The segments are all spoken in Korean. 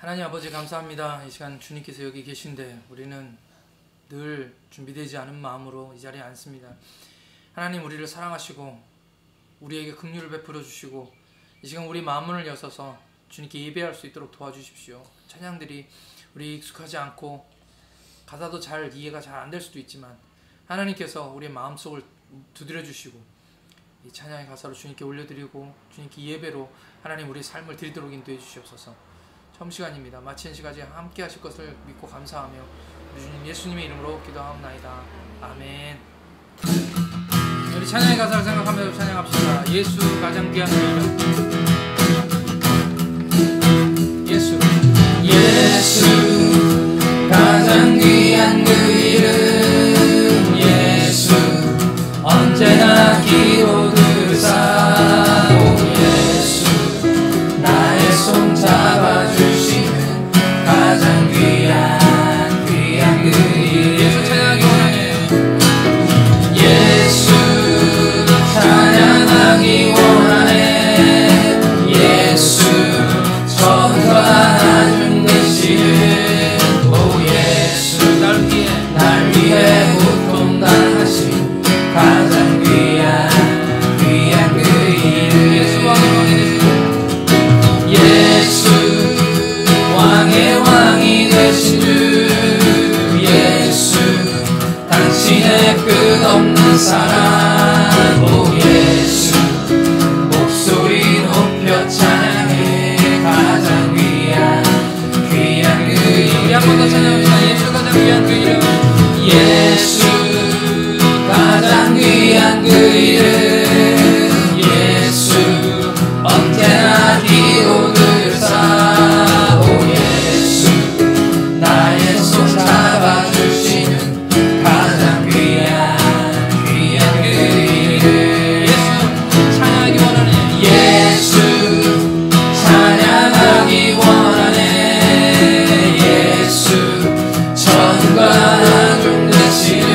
하나님 아버지 감사합니다. 이 시간 주님께서 여기 계신데 우리는 늘 준비되지 않은 마음으로 이 자리에 앉습니다. 하나님, 우리를 사랑하시고 우리에게 긍휼을 베풀어 주시고 이 시간 우리 마음문을 여서서 주님께 예배할 수 있도록 도와주십시오. 찬양들이 우리 익숙하지 않고 가사도 잘 이해가 잘 안 될 수도 있지만 하나님께서 우리의 마음속을 두드려 주시고 이 찬양의 가사로 주님께 올려드리고 주님께 예배로 하나님 우리의 삶을 드리도록 인도해 주시옵소서. 처음 시간입니다. 마치는 시간까지 함께 하실 것을 믿고 감사하며 우리 주님 예수님의 이름으로 기도하옵나이다. 아멘. 우리 찬양의 가사를 생각하면서 찬양합시다. 예수 가장 귀한 그 이름. 예수 가장 귀한 그 이름. 예수 언제나 기도 들으사. 오 예수 나의 손 잡아주시는 가장 귀한 그 이름. 예수 찬양하기 원하네. 예수 찬양하기 원하네. 예수 전과 나중 되시는 오 예수 날 위해 고통당하신 가장 귀한 그 이름. 예수 왕의 왕이 되신 주. 예수 당신의 끝없는 사랑. 오 예수 목소리 높여 찬양해 가장 귀한 그 이름. 우리 한 번 더 찬양합시다. 예수 가장 귀한 그 이름. 예수 가장 귀한 그 이름. 예수 언제나 기도 들으사. 오 예수 나의 손 잡아주시는 가장 귀한 그 이름. 예수 찬양하기 원하네. 예수 찬양하기 원하네. 예수 전과 나중 되시는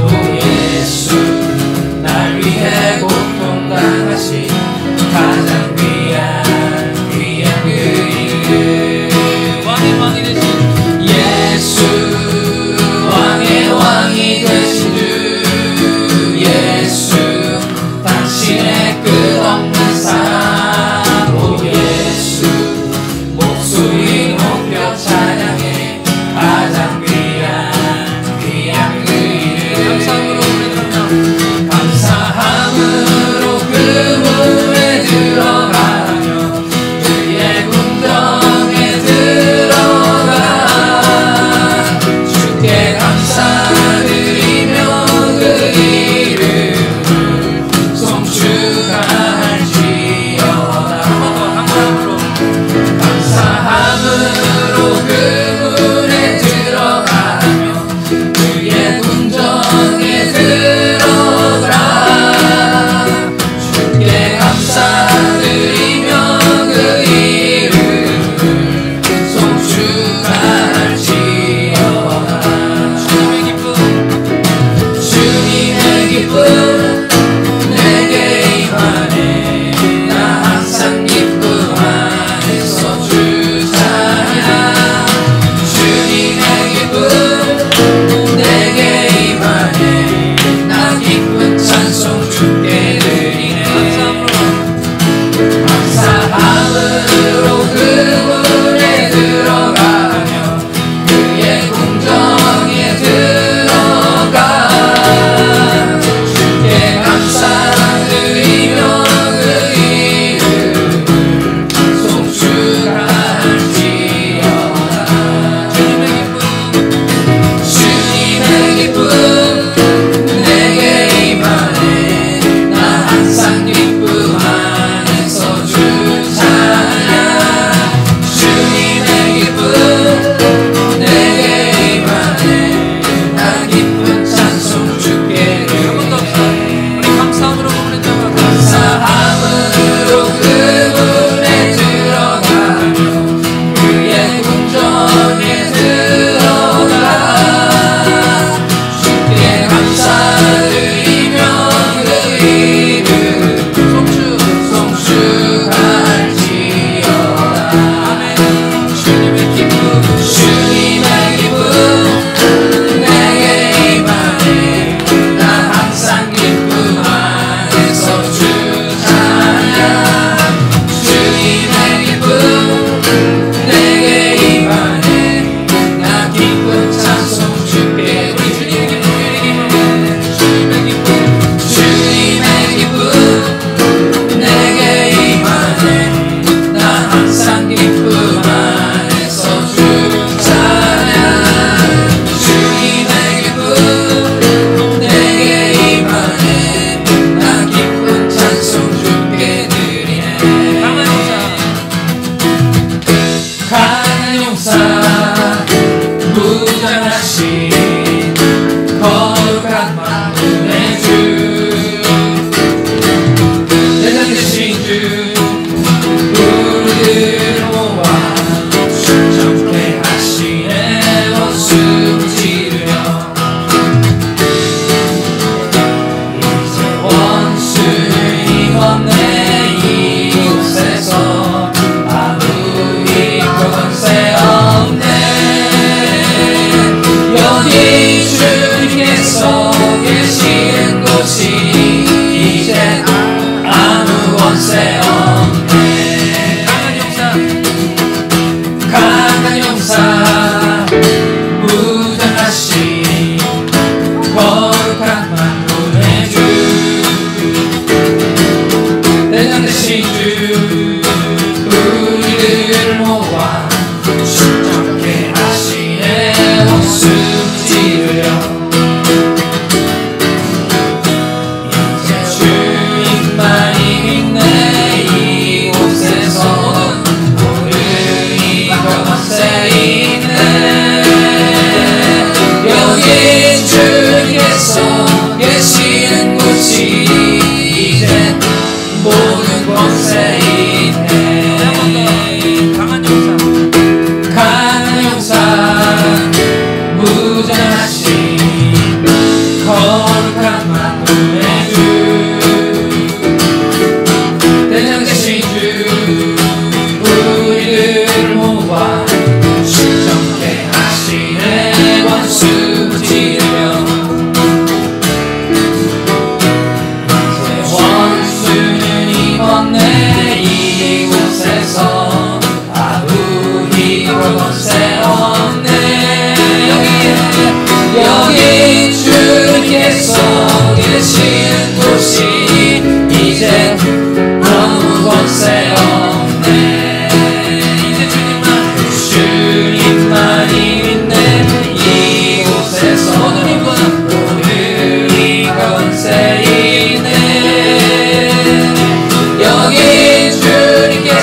오 예수 날 위해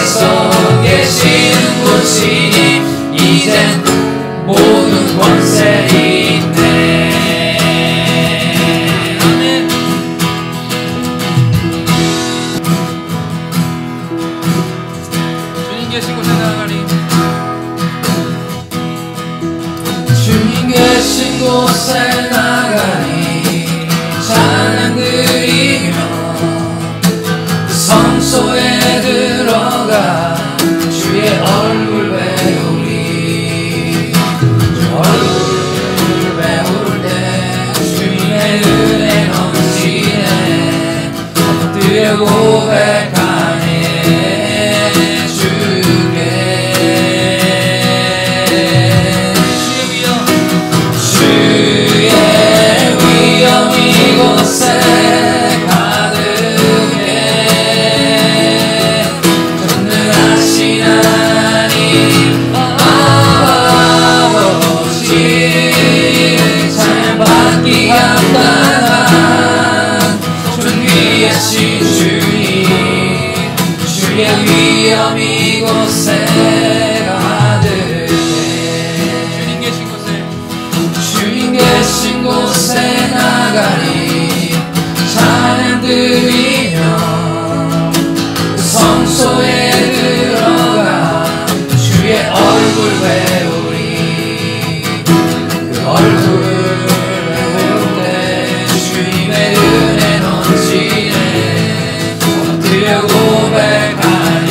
서 계시는 곳이니 이젠 모든 권세 있네. 아멘. 주님 계신 곳에 나가리. 주님 계신 곳에 나가리. 찬양 드리며 그 성소에 들어가 주의 얼굴 배우리. 얼굴 배울 때 주님의 은혜 넘치네. 엎드려 고백하네. 주님 계신 곳에 나가리. 찬양 드리며 그 성소에 들어가 주의 얼굴 배우리. 그 얼굴 배울 때 주님의 은혜 넘치네. 엎드려 고백하네.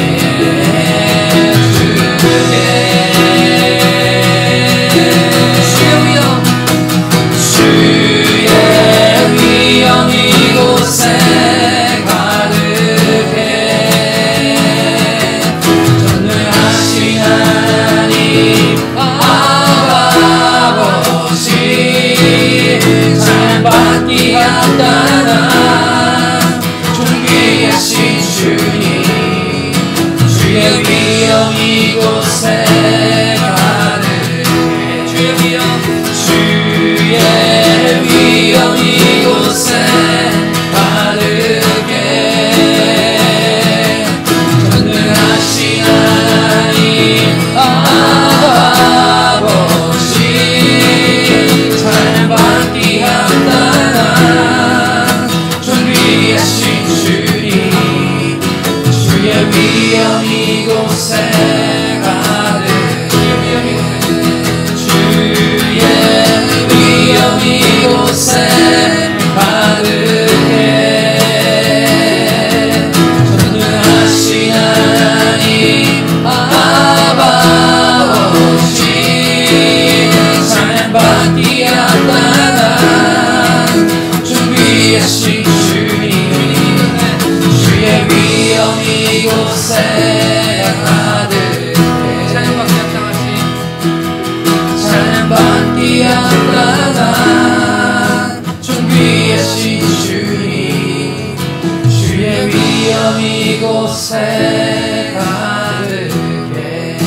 이곳에 가득해.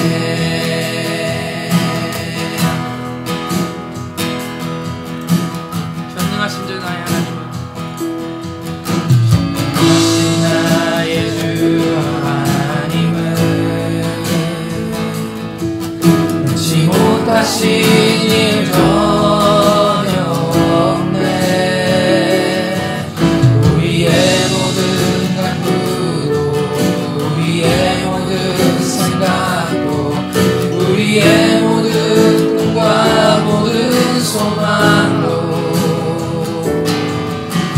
전능하신 주 나의 하나님은 전능하신 나의 주 하나님은 능치 못하신 일 전혀 없네. 우리의 모든 간구도 우리의 모든 생각도 우리의 모든 꿈과 모든 소망도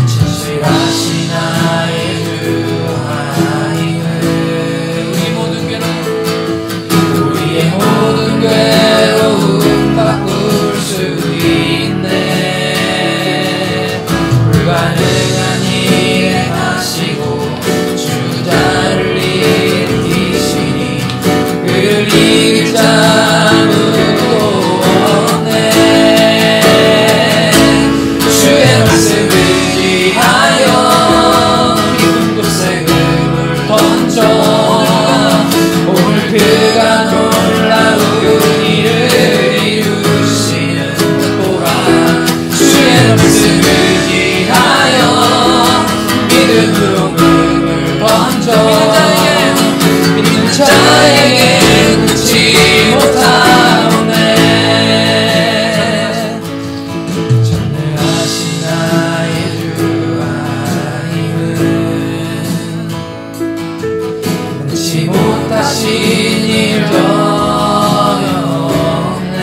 진실하신 나의 주 하나님은 우리의 모든 괴로움 바꿀 수 있네. 불가능한 일 행하시고 주자를 일으키시니 그를 이길 자 아무도 없네. 주의 말씀을 위하여 깊은 곳에 금을 던져 오늘 그가 놀라운 일을 이루시는 보라. 주의 말씀을 위하여 믿음으로 금을 던져 믿는 자에게 묻지 못하오네. 전능하신 나의 주 하나님은 묻지 못하신 일도 없네.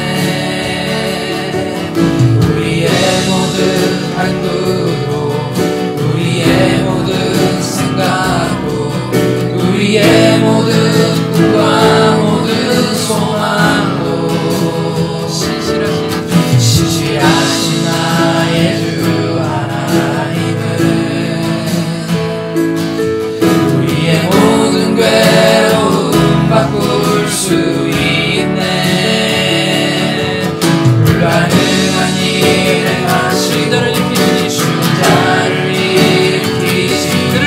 우리의 모든 갈등으로, 우리의 모든 생각으로, 우리의 모든 꿈과 모든 소망도 신실하신 나의 주 하나님은 우리의 모든 괴로움 바꿀 수 있네. 불가능한 일 행하시고 자를 일으키시 그를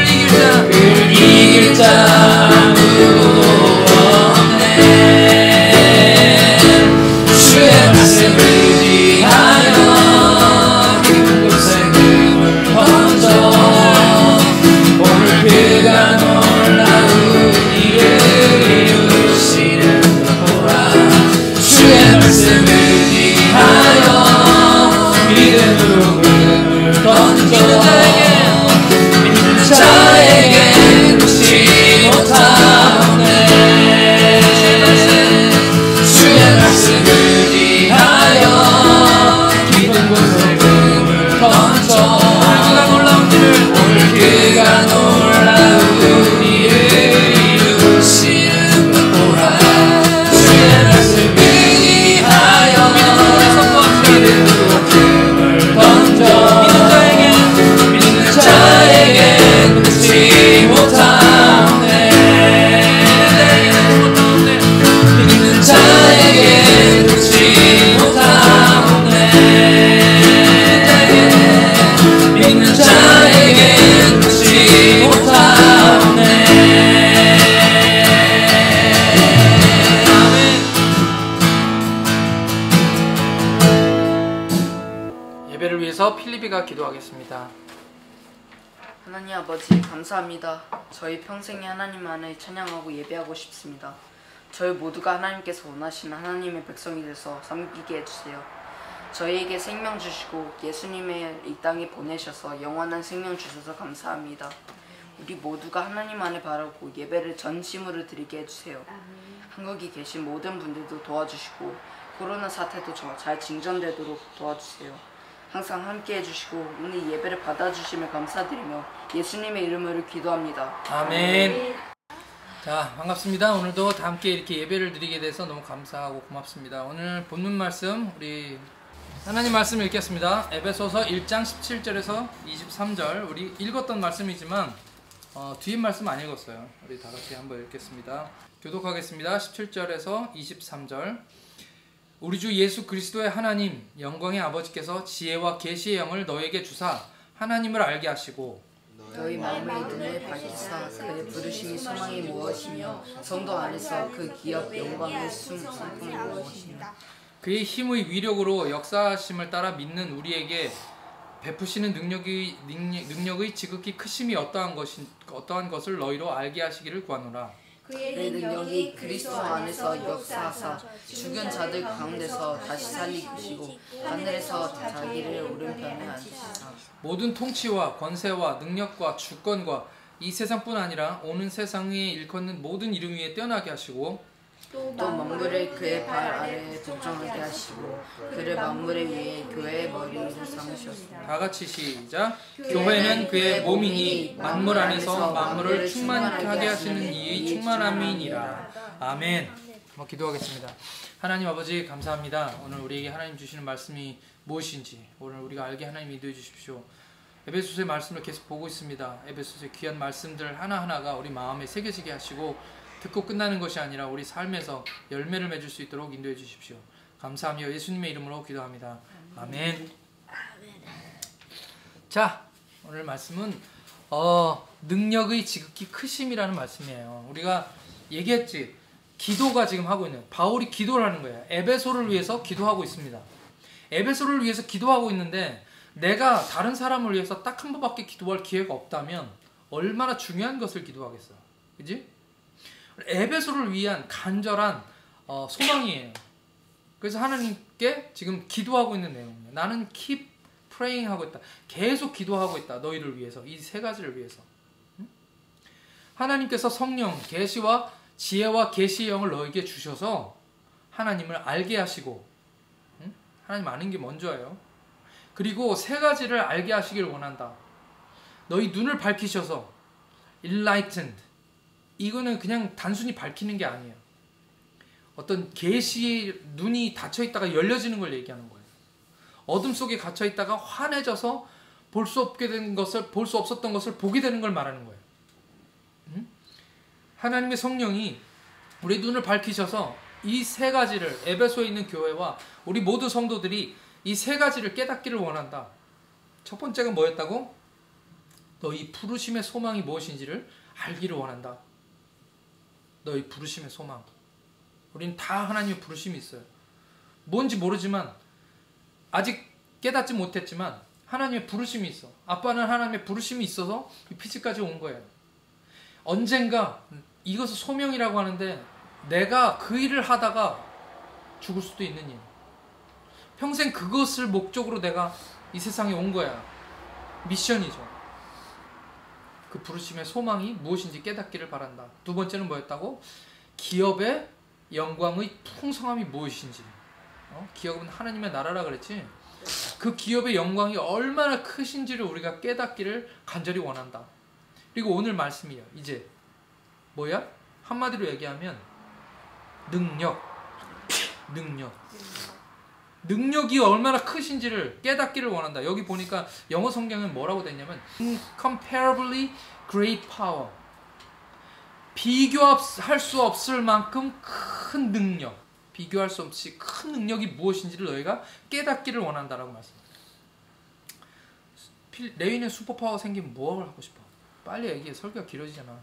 이길 자 아무도 없네. 주의 말씀을 의지하여 깊은 곳에 금을 던져 오늘 그가 놀라운 일을 이루시는 보라. 주의 말씀을 의지하여 믿음으로 금을 던져 믿는 자에게 묻지 못하오네. 주의 말씀을 의지하여 깊은 곳에 금을 던져 오늘 그가 놀라운 일을 이루시는 보라. 주의 말씀을 의지하여 믿음으로 금을 던져 믿는 자에게 묻지 못하오네. 믿는 자에게 묻지 못하오네. 믿는 자에게 묻지 못하오네. 예배를 위해서 필리비가 기도하겠습니다. 하나님 아버지 감사합니다. 저희 평생에 하나님 안에 찬양하고 예배하고 싶습니다. 저희 모두가 하나님께서 원하시는 하나님의 백성이 돼서 섬기게 해주세요. 저희에게 생명 주시고 예수님의 이 땅에 보내셔서 영원한 생명 주셔서 감사합니다. 우리 모두가 하나님 안에 바라고 예배를 전심으로 드리게 해주세요. 한국에 계신 모든 분들도 도와주시고 코로나 사태도 잘 진전되도록 도와주세요. 항상 함께 해주시고 오늘 예배를 받아주심을 감사드리며 예수님의 이름으로 기도합니다. 아멘. 자, 반갑습니다. 오늘도 다 함께 이렇게 예배를 드리게 돼서 너무 감사하고 고맙습니다. 오늘 본문 말씀, 우리 하나님 말씀 읽겠습니다. 에베소서 1장 17절에서 23절. 우리 읽었던 말씀이지만 뒤에 말씀 안 읽었어요. 우리 다 같이 한번 읽겠습니다. 교독하겠습니다. 17절에서 23절. 우리 주 예수 그리스도의 하나님 영광의 아버지께서 지혜와 계시의 영을 너에게 주사 하나님을 알게 하시고 너희 마음의 눈을 밝히사 그의 부르심이 소망이 무엇이며 성도 안에서 그 기업 영광의 성품이 무엇이며 그의 힘의 위력으로 역사하심을 따라 믿는 우리에게 베푸시는 능력의 지극히 크심이 어떠한 것을 너희로 알게 하시기를 구하노라. 그의 능력이 그리스도 안에서 역사하사 죽은 자들 가운데서 다시 살리시고 하늘에서 자기를 오른편에 앉으시사 모든 통치와 권세와 능력과 주권과 이 세상뿐 아니라 오는 세상에 일컫는 모든 이름 위에 뛰어나게 하시고 또 만물을 그의 발 아래에 복종하게 하시고 그를 만물의 위에 교회의 머리를 삼으셨습니다. 다 같이 시작. 교회는 그의 몸이니 만물 안에서 만물을 충만하게 하시는 이의 충만함이니라. 아멘. 기도하겠습니다. 하나님 아버지 감사합니다. 오늘 우리에게 하나님 주시는 말씀이 무엇인지 오늘 우리가 알게 하나님 인도해 주십시오. 에베소서의 말씀을 계속 보고 있습니다. 에베소서의 귀한 말씀들 하나하나가 우리 마음에 새겨지게 하시고 듣고 끝나는 것이 아니라 우리 삶에서 열매를 맺을 수 있도록 인도해 주십시오. 감사하며 예수님의 이름으로 기도합니다. 아멘. 자, 오늘 말씀은 능력의 지극히 크심이라는 말씀이에요. 우리가 얘기했지. 기도가 지금 하고 있는, 바울이 기도를 하는 거예요. 에베소를 위해서 기도하고 있습니다. 에베소를 위해서 기도하고 있는데 내가 다른 사람을 위해서 딱 한 번밖에 기도할 기회가 없다면 얼마나 중요한 것을 기도하겠어요. 그지? 에베소를 위한 간절한 소망이에요. 그래서 하나님께 지금 기도하고 있는 내용이에요. 나는 keep praying 하고 있다. 계속 기도하고 있다. 너희를 위해서. 이 세 가지를 위해서. 하나님께서 성령, 계시와 지혜와 계시의 영을 너에게 주셔서 하나님을 알게 하시고, 하나님 아는 게 먼저예요. 그리고 세 가지를 알게 하시길 원한다. 너희 눈을 밝히셔서 enlightened. 이거는 그냥 단순히 밝히는 게 아니에요. 어떤 계시의 눈이 닫혀 있다가 열려지는 걸 얘기하는 거예요. 어둠 속에 갇혀 있다가 환해져서 볼 수 없었던 것을 보게 되는 걸 말하는 거예요. 하나님의 성령이 우리 눈을 밝히셔서 이 세 가지를, 에베소에 있는 교회와 우리 모든 성도들이 이 세 가지를 깨닫기를 원한다. 첫 번째가 뭐였다고? 너희 부르심의 소망이 무엇인지를 알기를 원한다. 너희 부르심의 소망. 우리는 다 하나님의 부르심이 있어요. 뭔지 모르지만, 아직 깨닫지 못했지만 하나님의 부르심이 있어. 아빠는 하나님의 부르심이 있어서 이 피지까지 온 거예요. 언젠가 이것을 소명이라고 하는데, 내가 그 일을 하다가 죽을 수도 있는 일. 평생 그것을 목적으로 내가 이 세상에 온 거야. 미션이죠. 그 부르심의 소망이 무엇인지 깨닫기를 바란다. 두 번째는 뭐였다고? 기업의 영광의 풍성함이 무엇인지. 기업은 하나님의 나라라 그랬지. 그 기업의 영광이 얼마나 크신지를 우리가 깨닫기를 간절히 원한다. 그리고 오늘 말씀이요. 이제 뭐야? 한마디로 얘기하면 능력이 얼마나 크신지를 깨닫기를 원한다. 여기 보니까 영어 성경은 뭐라고 됐냐면 incomparably great power. 비교할 수 없을 만큼 큰 능력. 비교할 수 없이 큰 능력이 무엇인지를 너희가 깨닫기를 원한다라고 말씀합니다. 레이는 슈퍼파워 생기면 뭘 하고 싶어? 빨리 얘기해. 설교가 길어지잖아.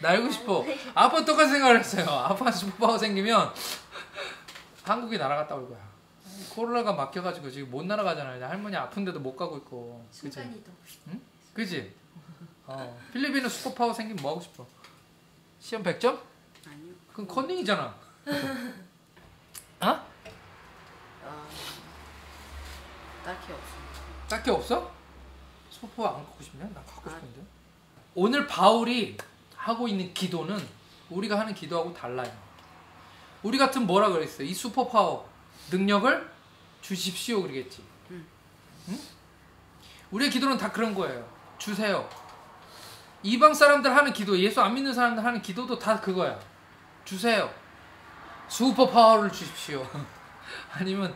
날고 싶어. 아빠 똑같은 생각을 했어요. 아빠 슈퍼파워 생기면 한국에 날아갔다 올 거야. 코로나가 막혀가지고 지금 못 날아가잖아요. 할머니 아픈데도 못 가고 있고. 그치? 응? 그치? 필리핀은 슈퍼파워 생기면 뭐 하고 싶어? 시험 100점? 아니요. 그건 컨닝이잖아. 딱히 없어. 딱히 없어? 슈퍼파워 안 갖고 싶냐? 나 갖고 싶은데. 오늘 바울이 하고 있는 기도는 우리가 하는 기도하고 달라요. 우리 같은 뭐라 그랬어요? 이 슈퍼파워 능력을 주십시오 그러겠지. 응? 우리의 기도는 다 그런 거예요. 주세요. 이방 사람들 하는 기도, 예수 안 믿는 사람들 하는 기도도 다 그거야. 주세요. 슈퍼파워를 주십시오. 아니면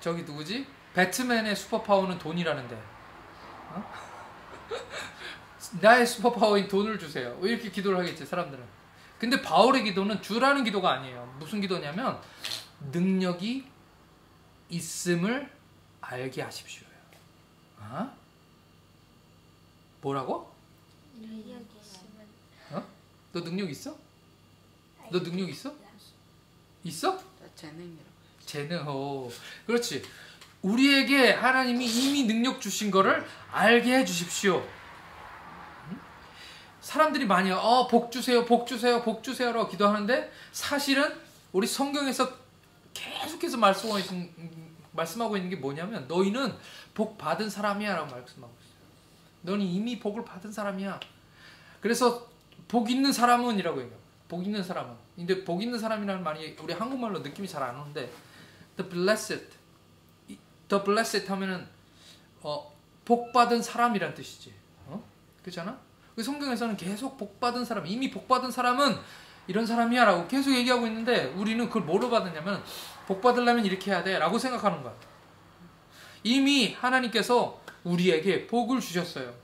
저기 누구지? 배트맨의 슈퍼파워는 돈이라는데. 나의 슈퍼파워인 돈을 주세요. 이렇게 기도를 하겠지 사람들은. 근데 바울의 기도는 주라는 기도가 아니에요. 무슨 기도냐면 능력이 있음을 알게 하십시오요. 뭐라고? 능력이 있으면. 너 능력 있어? 너 능력 있어? 있어? 재능이라고. 재능. 그렇지. 우리에게 하나님이 이미 능력 주신 거를 알게 해 주십시오. 사람들이 많이 복 주세요, 복 주세요, 복 주세요라고 기도하는데, 사실은 우리 성경에서 계속해서 말씀하고 있는 게 뭐냐면, 너희는 복 받은 사람이야 라고 말씀하고 있어요. 너는 이미 복을 받은 사람이야. 그래서 복 있는 사람은 이라고 해요. 복 있는 사람은. 근데 복 있는 사람이라는 말이 우리 한국말로 느낌이 잘 안 오는데, the blessed 하면은 복 받은 사람이란 뜻이지. 그렇잖아? 그 성경에서는 계속 복 받은 사람, 이미 복 받은 사람은 이런 사람이야 라고 계속 얘기하고 있는데, 우리는 그걸 뭐로 받았냐면, 복 받으려면 이렇게 해야 돼 라고 생각하는 거야. 이미 하나님께서 우리에게 복을 주셨어요.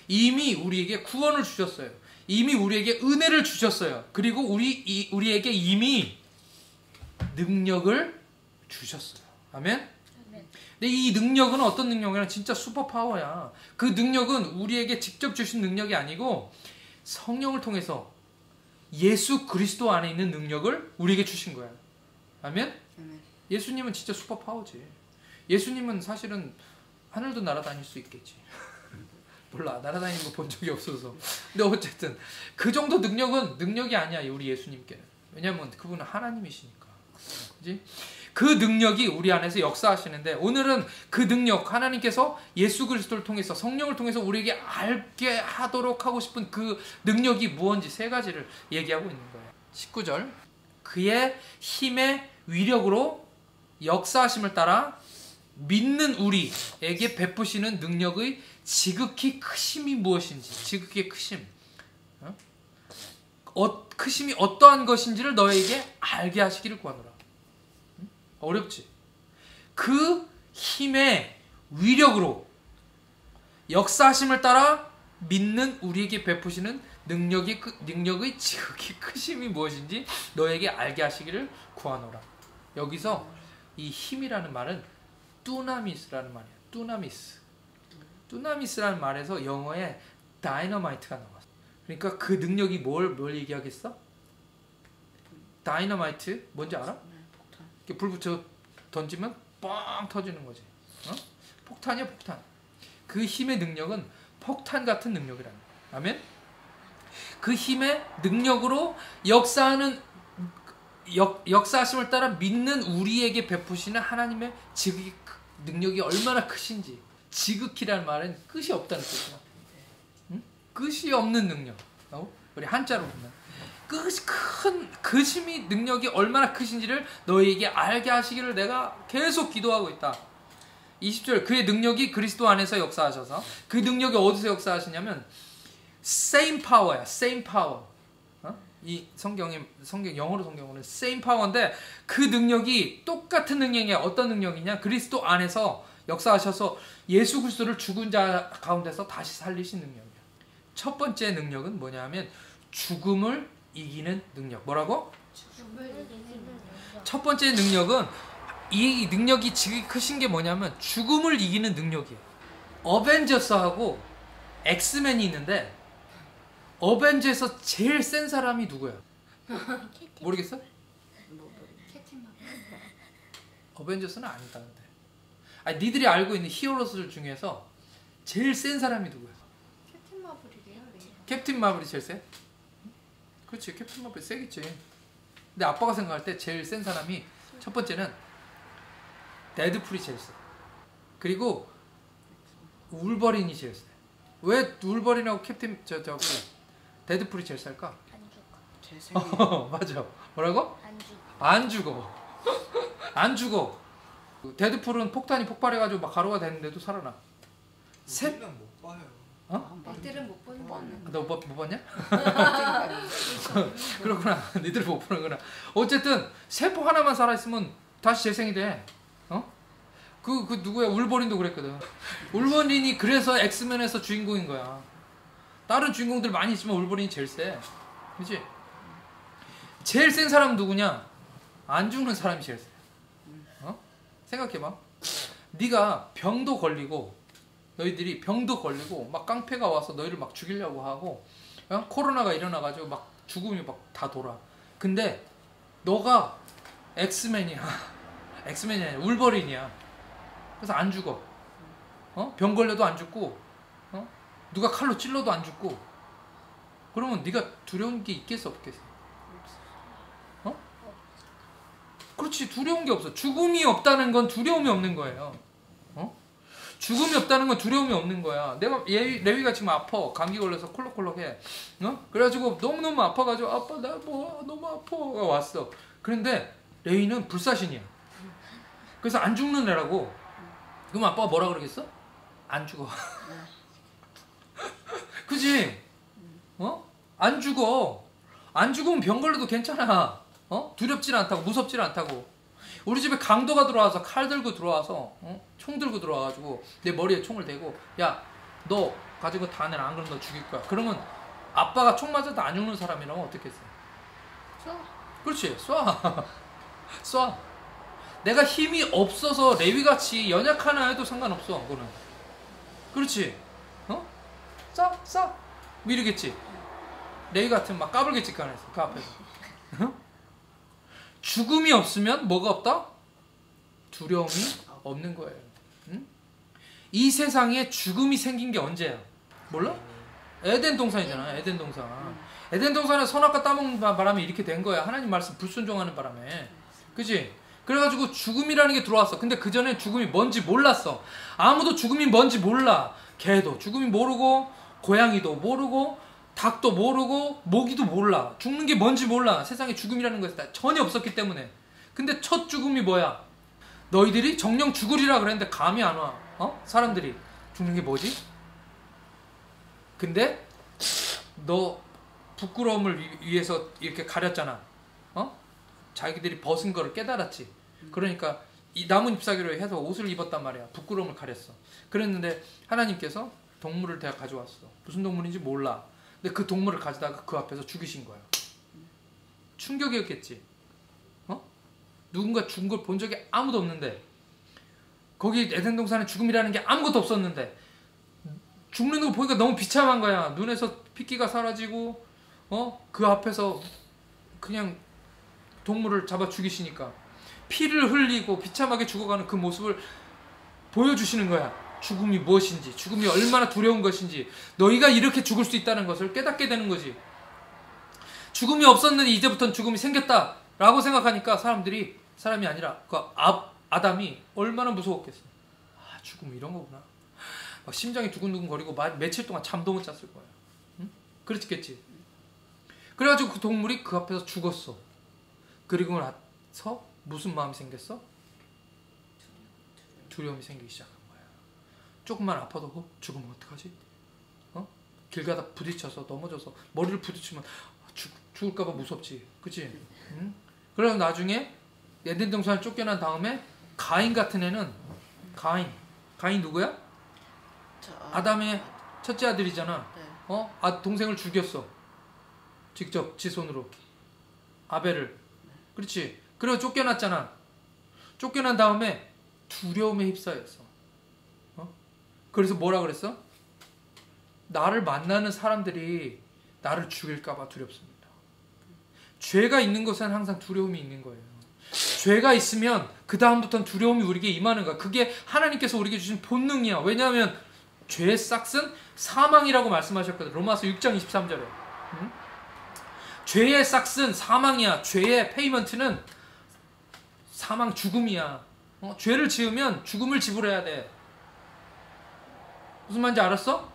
이미 우리에게 구원을 주셨어요. 이미 우리에게 은혜를 주셨어요. 그리고 우리에게 이미 능력을 주셨어요. 아멘? 근데 이 능력은 어떤 능력이냐? 진짜 슈퍼파워야. 그 능력은 우리에게 직접 주신 능력이 아니고 성령을 통해서 예수 그리스도 안에 있는 능력을 우리에게 주신 거야. 아멘? 예수님은 진짜 슈퍼파워지. 예수님은 사실은 하늘도 날아다닐 수 있겠지. 몰라. 날아다니는 거 본 적이 없어서. 근데 어쨌든 그 정도 능력이 아니야. 우리 예수님께는. 왜냐면 그분은 하나님이시니까. 그지? 그 능력이 우리 안에서 역사하시는데 오늘은 그 능력 하나님께서 예수 그리스도를 통해서 성령을 통해서 우리에게 알게 하도록 하고 싶은 그 능력이 무엇인지 세 가지를 얘기하고 있는 거예요. 19절 그의 힘의 위력으로 역사하심을 따라 믿는 우리에게 베푸시는 능력의 지극히 크심이 무엇인지 지극히 크심 크심이 어떠한 것인지를 너에게 알게 하시기를 구하노라. 어렵지? 그 힘의 위력으로 역사하심을 따라 믿는 우리에게 베푸시는 능력의 지극히 크심이 무엇인지 너에게 알게 하시기를 구하노라. 여기서 이 힘이라는 말은 뚜나미스라는 말이야. 뚜나미스라는 말에서 영어에 다이너마이트가 나왔어. 그러니까 그 능력이 뭘 얘기하겠어? 다이너마이트 뭔지 알아? 이렇게 불 붙여 던지면 뻥 터지는 거지. 폭탄이야, 폭탄. 그 힘의 능력은 폭탄 같은 능력이라는 거야. 아멘? 그 힘의 능력으로 역사하심을 따라 믿는 우리에게 베푸시는 하나님의 지극히 능력이 얼마나 크신지. 지극히라는 말은 끝이 없다는 뜻이야. 끝이 없는 능력. 우리 한자로 보면 그 힘이 능력이 얼마나 크신지를 너희에게 알게 하시기를 내가 계속 기도하고 있다. 20절 그의 능력이 그리스도 안에서 역사하셔서 그 능력이 어디서 역사하시냐면 same power야. same power. 이 성경 영어로 성경으로는 same power인데 그 능력이 똑같은 능력이야. 어떤 능력이냐? 그리스도 안에서 역사하셔서 예수 그리스도를 죽은 자 가운데서 다시 살리신 능력이야. 첫 번째 능력은 뭐냐면 죽음을 이기는 능력. 뭐라고? 첫 번째 능력은 이 능력이 지극히 크신 게 뭐냐면 죽음을 이기는 능력이에요. 어벤져스하고 엑스맨이 있는데 어벤져스에서 제일 센 사람이 누구야? 모르겠어? 어벤져스는 아니다. 근데 아니, 니들이 알고 있는 히어로들 중에서 제일 센 사람이 누구야? 캡틴 마블이래요. 캡틴 마블이 제일 세? 그렇지, 캡틴 마블이 세겠지. 근데 아빠가 생각할 때 제일 센 사람이 첫 번째는 데드풀이 제일 세. 그리고 울버린이 제일 세. 왜 울버린하고 캡틴 데드풀이 제일 셀까? 제 생각. 맞아. 뭐라고? 안 죽어. 안 죽어. 데드풀은 폭탄이 폭발해가지고 막 가루가 되는데도 살아나. 우리는 못 봐요. 애들은 못 보는 거 아니야? 너 못 봤냐? 그렇구나. 니들 못 보는구나. 어쨌든 세포 하나만 살아있으면 다시 재생이 돼. 그 누구야? 울버린도 그랬거든. 울버린이 그래서 엑스맨에서 주인공인 거야. 다른 주인공들 많이 있지만 울버린이 제일 세. 그치? 제일 센 사람 누구냐? 안 죽는 사람이 제일 세. 생각해봐. 네가 병도 걸리고 너희들이 병도 걸리고 막 깡패가 와서 너희를 막 죽이려고 하고 코로나가 일어나가지고 막 죽음이 막 다 돌아. 근데 너가 엑스맨이야. 엑스맨이 아니라 울버린이야. 그래서 안 죽어. 병 걸려도 안 죽고 누가 칼로 찔러도 안 죽고. 그러면 네가 두려운 게 있겠어 없겠어? 그렇지. 두려운 게 없어. 죽음이 없다는 건 두려움이 없는 거예요. 죽음이 없다는 건 두려움이 없는 거야. 내가 레위가 지금 아파. 감기 걸려서 콜록콜록해. 그래가지고 너무너무 아파가지고 아빠 나 뭐 너무 아파가 왔어. 그런데 레위는 불사신이야. 그래서 안 죽는 애라고. 그럼 아빠가 뭐라 그러겠어? 안 죽어. 그지? 안 죽어. 안 죽으면 병 걸려도 괜찮아. 두렵지는 않다고, 무섭지는 않다고. 우리 집에 강도가 들어와서 칼 들고 들어와서 총 들고 들어와가지고 내 머리에 총을 대고 야, 너 가지고 다 내놔. 안 그러면 너 죽일 거야. 그러면 아빠가 총 맞아도 안 죽는 사람이라면 어떻게 써? 쏴. 그렇지. 쏴. 내가 힘이 없어서 레위같이 연약하나 해도 상관없어. 그거는. 그렇지. 쏴. 뭐 이러겠지. 레위 같은 막 까불겠지. 그 앞에서. 죽음이 없으면 뭐가 없다? 두려움이 없는 거예요. 이 세상에 죽음이 생긴 게 언제야? 몰라? 에덴 동산이잖아. 에덴 동산. 에덴 동산에 선악과 따먹는 바람에 이렇게 된 거야. 하나님 말씀 불순종하는 바람에. 그치? 그래가지고 죽음이라는 게 들어왔어. 근데 그 전에 죽음이 뭔지 몰랐어. 아무도 죽음이 뭔지 몰라. 개도 죽음이 모르고, 고양이도 모르고, 닭도 모르고, 모기도 몰라. 죽는 게 뭔지 몰라. 세상에 죽음이라는 것이 전혀 없었기 때문에. 근데 첫 죽음이 뭐야? 너희들이 정령 죽으리라 그랬는데 감이 안 와. 사람들이 죽는 게 뭐지? 근데 너 부끄러움을 위해서 이렇게 가렸잖아. 자기들이 벗은 거를 깨달았지. 그러니까 이 나뭇 잎사귀로 해서 옷을 입었단 말이야. 부끄러움을 가렸어. 그랬는데 하나님께서 동물을 대가 가져왔어. 무슨 동물인지 몰라. 근데 그 동물을 가져다가 그 앞에서 죽이신 거야. 충격이었겠지. 누군가 죽은 걸 본 적이 아무도 없는데, 거기 에덴 동산에 죽음이라는 게 아무것도 없었는데 죽는 거 보니까 너무 비참한 거야. 눈에서 핏기가 사라지고 그 앞에서 그냥 동물을 잡아 죽이시니까 피를 흘리고 비참하게 죽어가는 그 모습을 보여주시는 거야. 죽음이 무엇인지, 죽음이 얼마나 두려운 것인지, 너희가 이렇게 죽을 수 있다는 것을 깨닫게 되는 거지. 죽음이 없었는데 이제부터는 죽음이 생겼다라고 생각하니까 사람이 아니라 그 아담이 얼마나 무서웠겠어. 죽음 이런 거구나. 막 심장이 두근두근 거리고 며칠 동안 잠도 못 잤을 거야. 응? 그렇겠지. 그래가지고 그 동물이 그 앞에서 죽었어. 그리고 나서 무슨 마음이 생겼어? 두려움이 생기기 시작한 거야. 조금만 아파도 죽으면 어떡하지? 길 가다 부딪혀서 넘어져서 머리를 부딪히면 죽을까봐 무섭지. 그치? 응? 그래서 나중에 에덴 동산을 쫓겨난 다음에 가인 같은 애는 가인 누구야? 아담의 첫째 아들이잖아. 동생을 죽였어. 직접 지 손으로. 아벨을. 그렇지. 그리고 쫓겨났잖아. 쫓겨난 다음에 두려움에 휩싸였어. 그래서 뭐라 그랬어? 나를 만나는 사람들이 나를 죽일까봐 두렵습니다. 죄가 있는 것은 항상 두려움이 있는 거예요. 죄가 있으면 그 다음부터는 두려움이 우리에게 임하는 거야. 그게 하나님께서 우리에게 주신 본능이야. 왜냐하면 죄의 싹은 사망이라고 말씀하셨거든. 로마서 6장 23절에. 응? 죄의 싹은 사망이야. 죄의 페이먼트는 사망, 죽음이야. 죄를 지으면 죽음을 지불해야 돼. 무슨 말인지 알았어?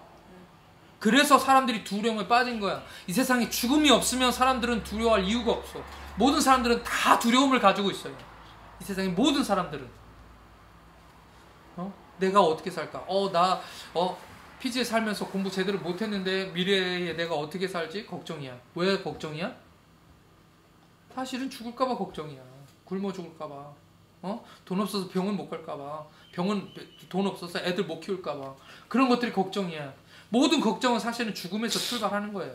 그래서 사람들이 두려움에 빠진 거야. 이 세상에 죽음이 없으면 사람들은 두려워할 이유가 없어. 모든 사람들은 다 두려움을 가지고 있어요. 이 세상의 모든 사람들은. 내가 어떻게 살까? 피지에 살면서 공부 제대로 못했는데 미래에 내가 어떻게 살지? 걱정이야. 왜 걱정이야? 사실은 죽을까봐 걱정이야. 굶어 죽을까봐. 돈 없어서 병원 못 갈까봐. 돈 없어서 애들 못 키울까봐. 그런 것들이 걱정이야. 모든 걱정은 사실은 죽음에서 출발하는 거예요.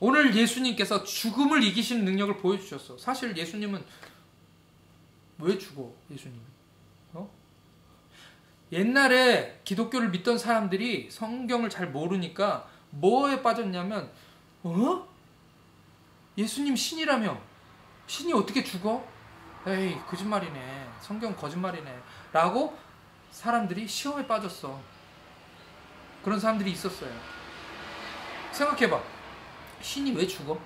오늘 예수님께서 죽음을 이기시는 능력을 보여주셨어. 사실 예수님은 왜 죽어? 예수님이. 옛날에 기독교를 믿던 사람들이 성경을 잘 모르니까 뭐에 빠졌냐면 예수님 신이라며. 신이 어떻게 죽어? 에이 거짓말이네. 성경 거짓말이네. 라고 사람들이 시험에 빠졌어. 그런 사람들이 있었어요. 생각해봐. 신이 왜 죽어?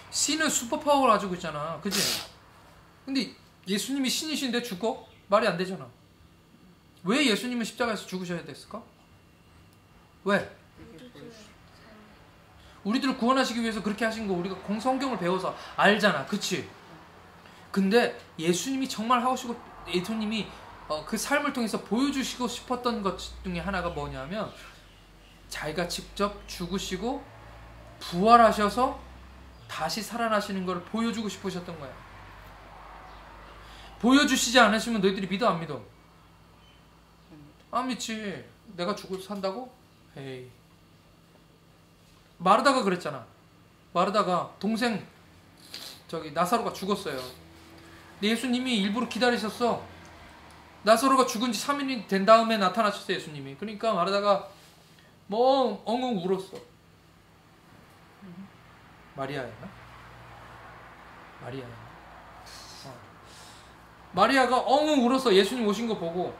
신은 슈퍼파워를 가지고 있잖아. 그치? 근데 예수님이 신이신데 죽어? 말이 안 되잖아. 왜 예수님은 십자가에서 죽으셔야 됐을까? 왜? 우리들을 구원하시기 위해서 그렇게 하신 거 우리가 성경을 배워서 알잖아. 그치? 근데 예수님이 정말 하시고 예수님이 그 삶을 통해서 보여주시고 싶었던 것 중에 하나가 뭐냐면 자기가 직접 죽으시고 부활하셔서 다시 살아나시는 걸 보여주고 싶으셨던 거야. 보여주시지 않으시면 너희들이 믿어 안 믿어? 안 믿지. 내가 죽어서 산다고? 에이. 마르다가 그랬잖아. 마르다가 동생 나사로가 죽었어요. 근데 예수님이 일부러 기다리셨어. 나사로가 죽은 지 3일이 된 다음에 나타나셨어요. 예수님이. 그러니까 마르다가 뭐 엉엉 울었어. 마리아였나? 마리아였나? 마리아가 엉엉 울었어. 예수님 오신 거 보고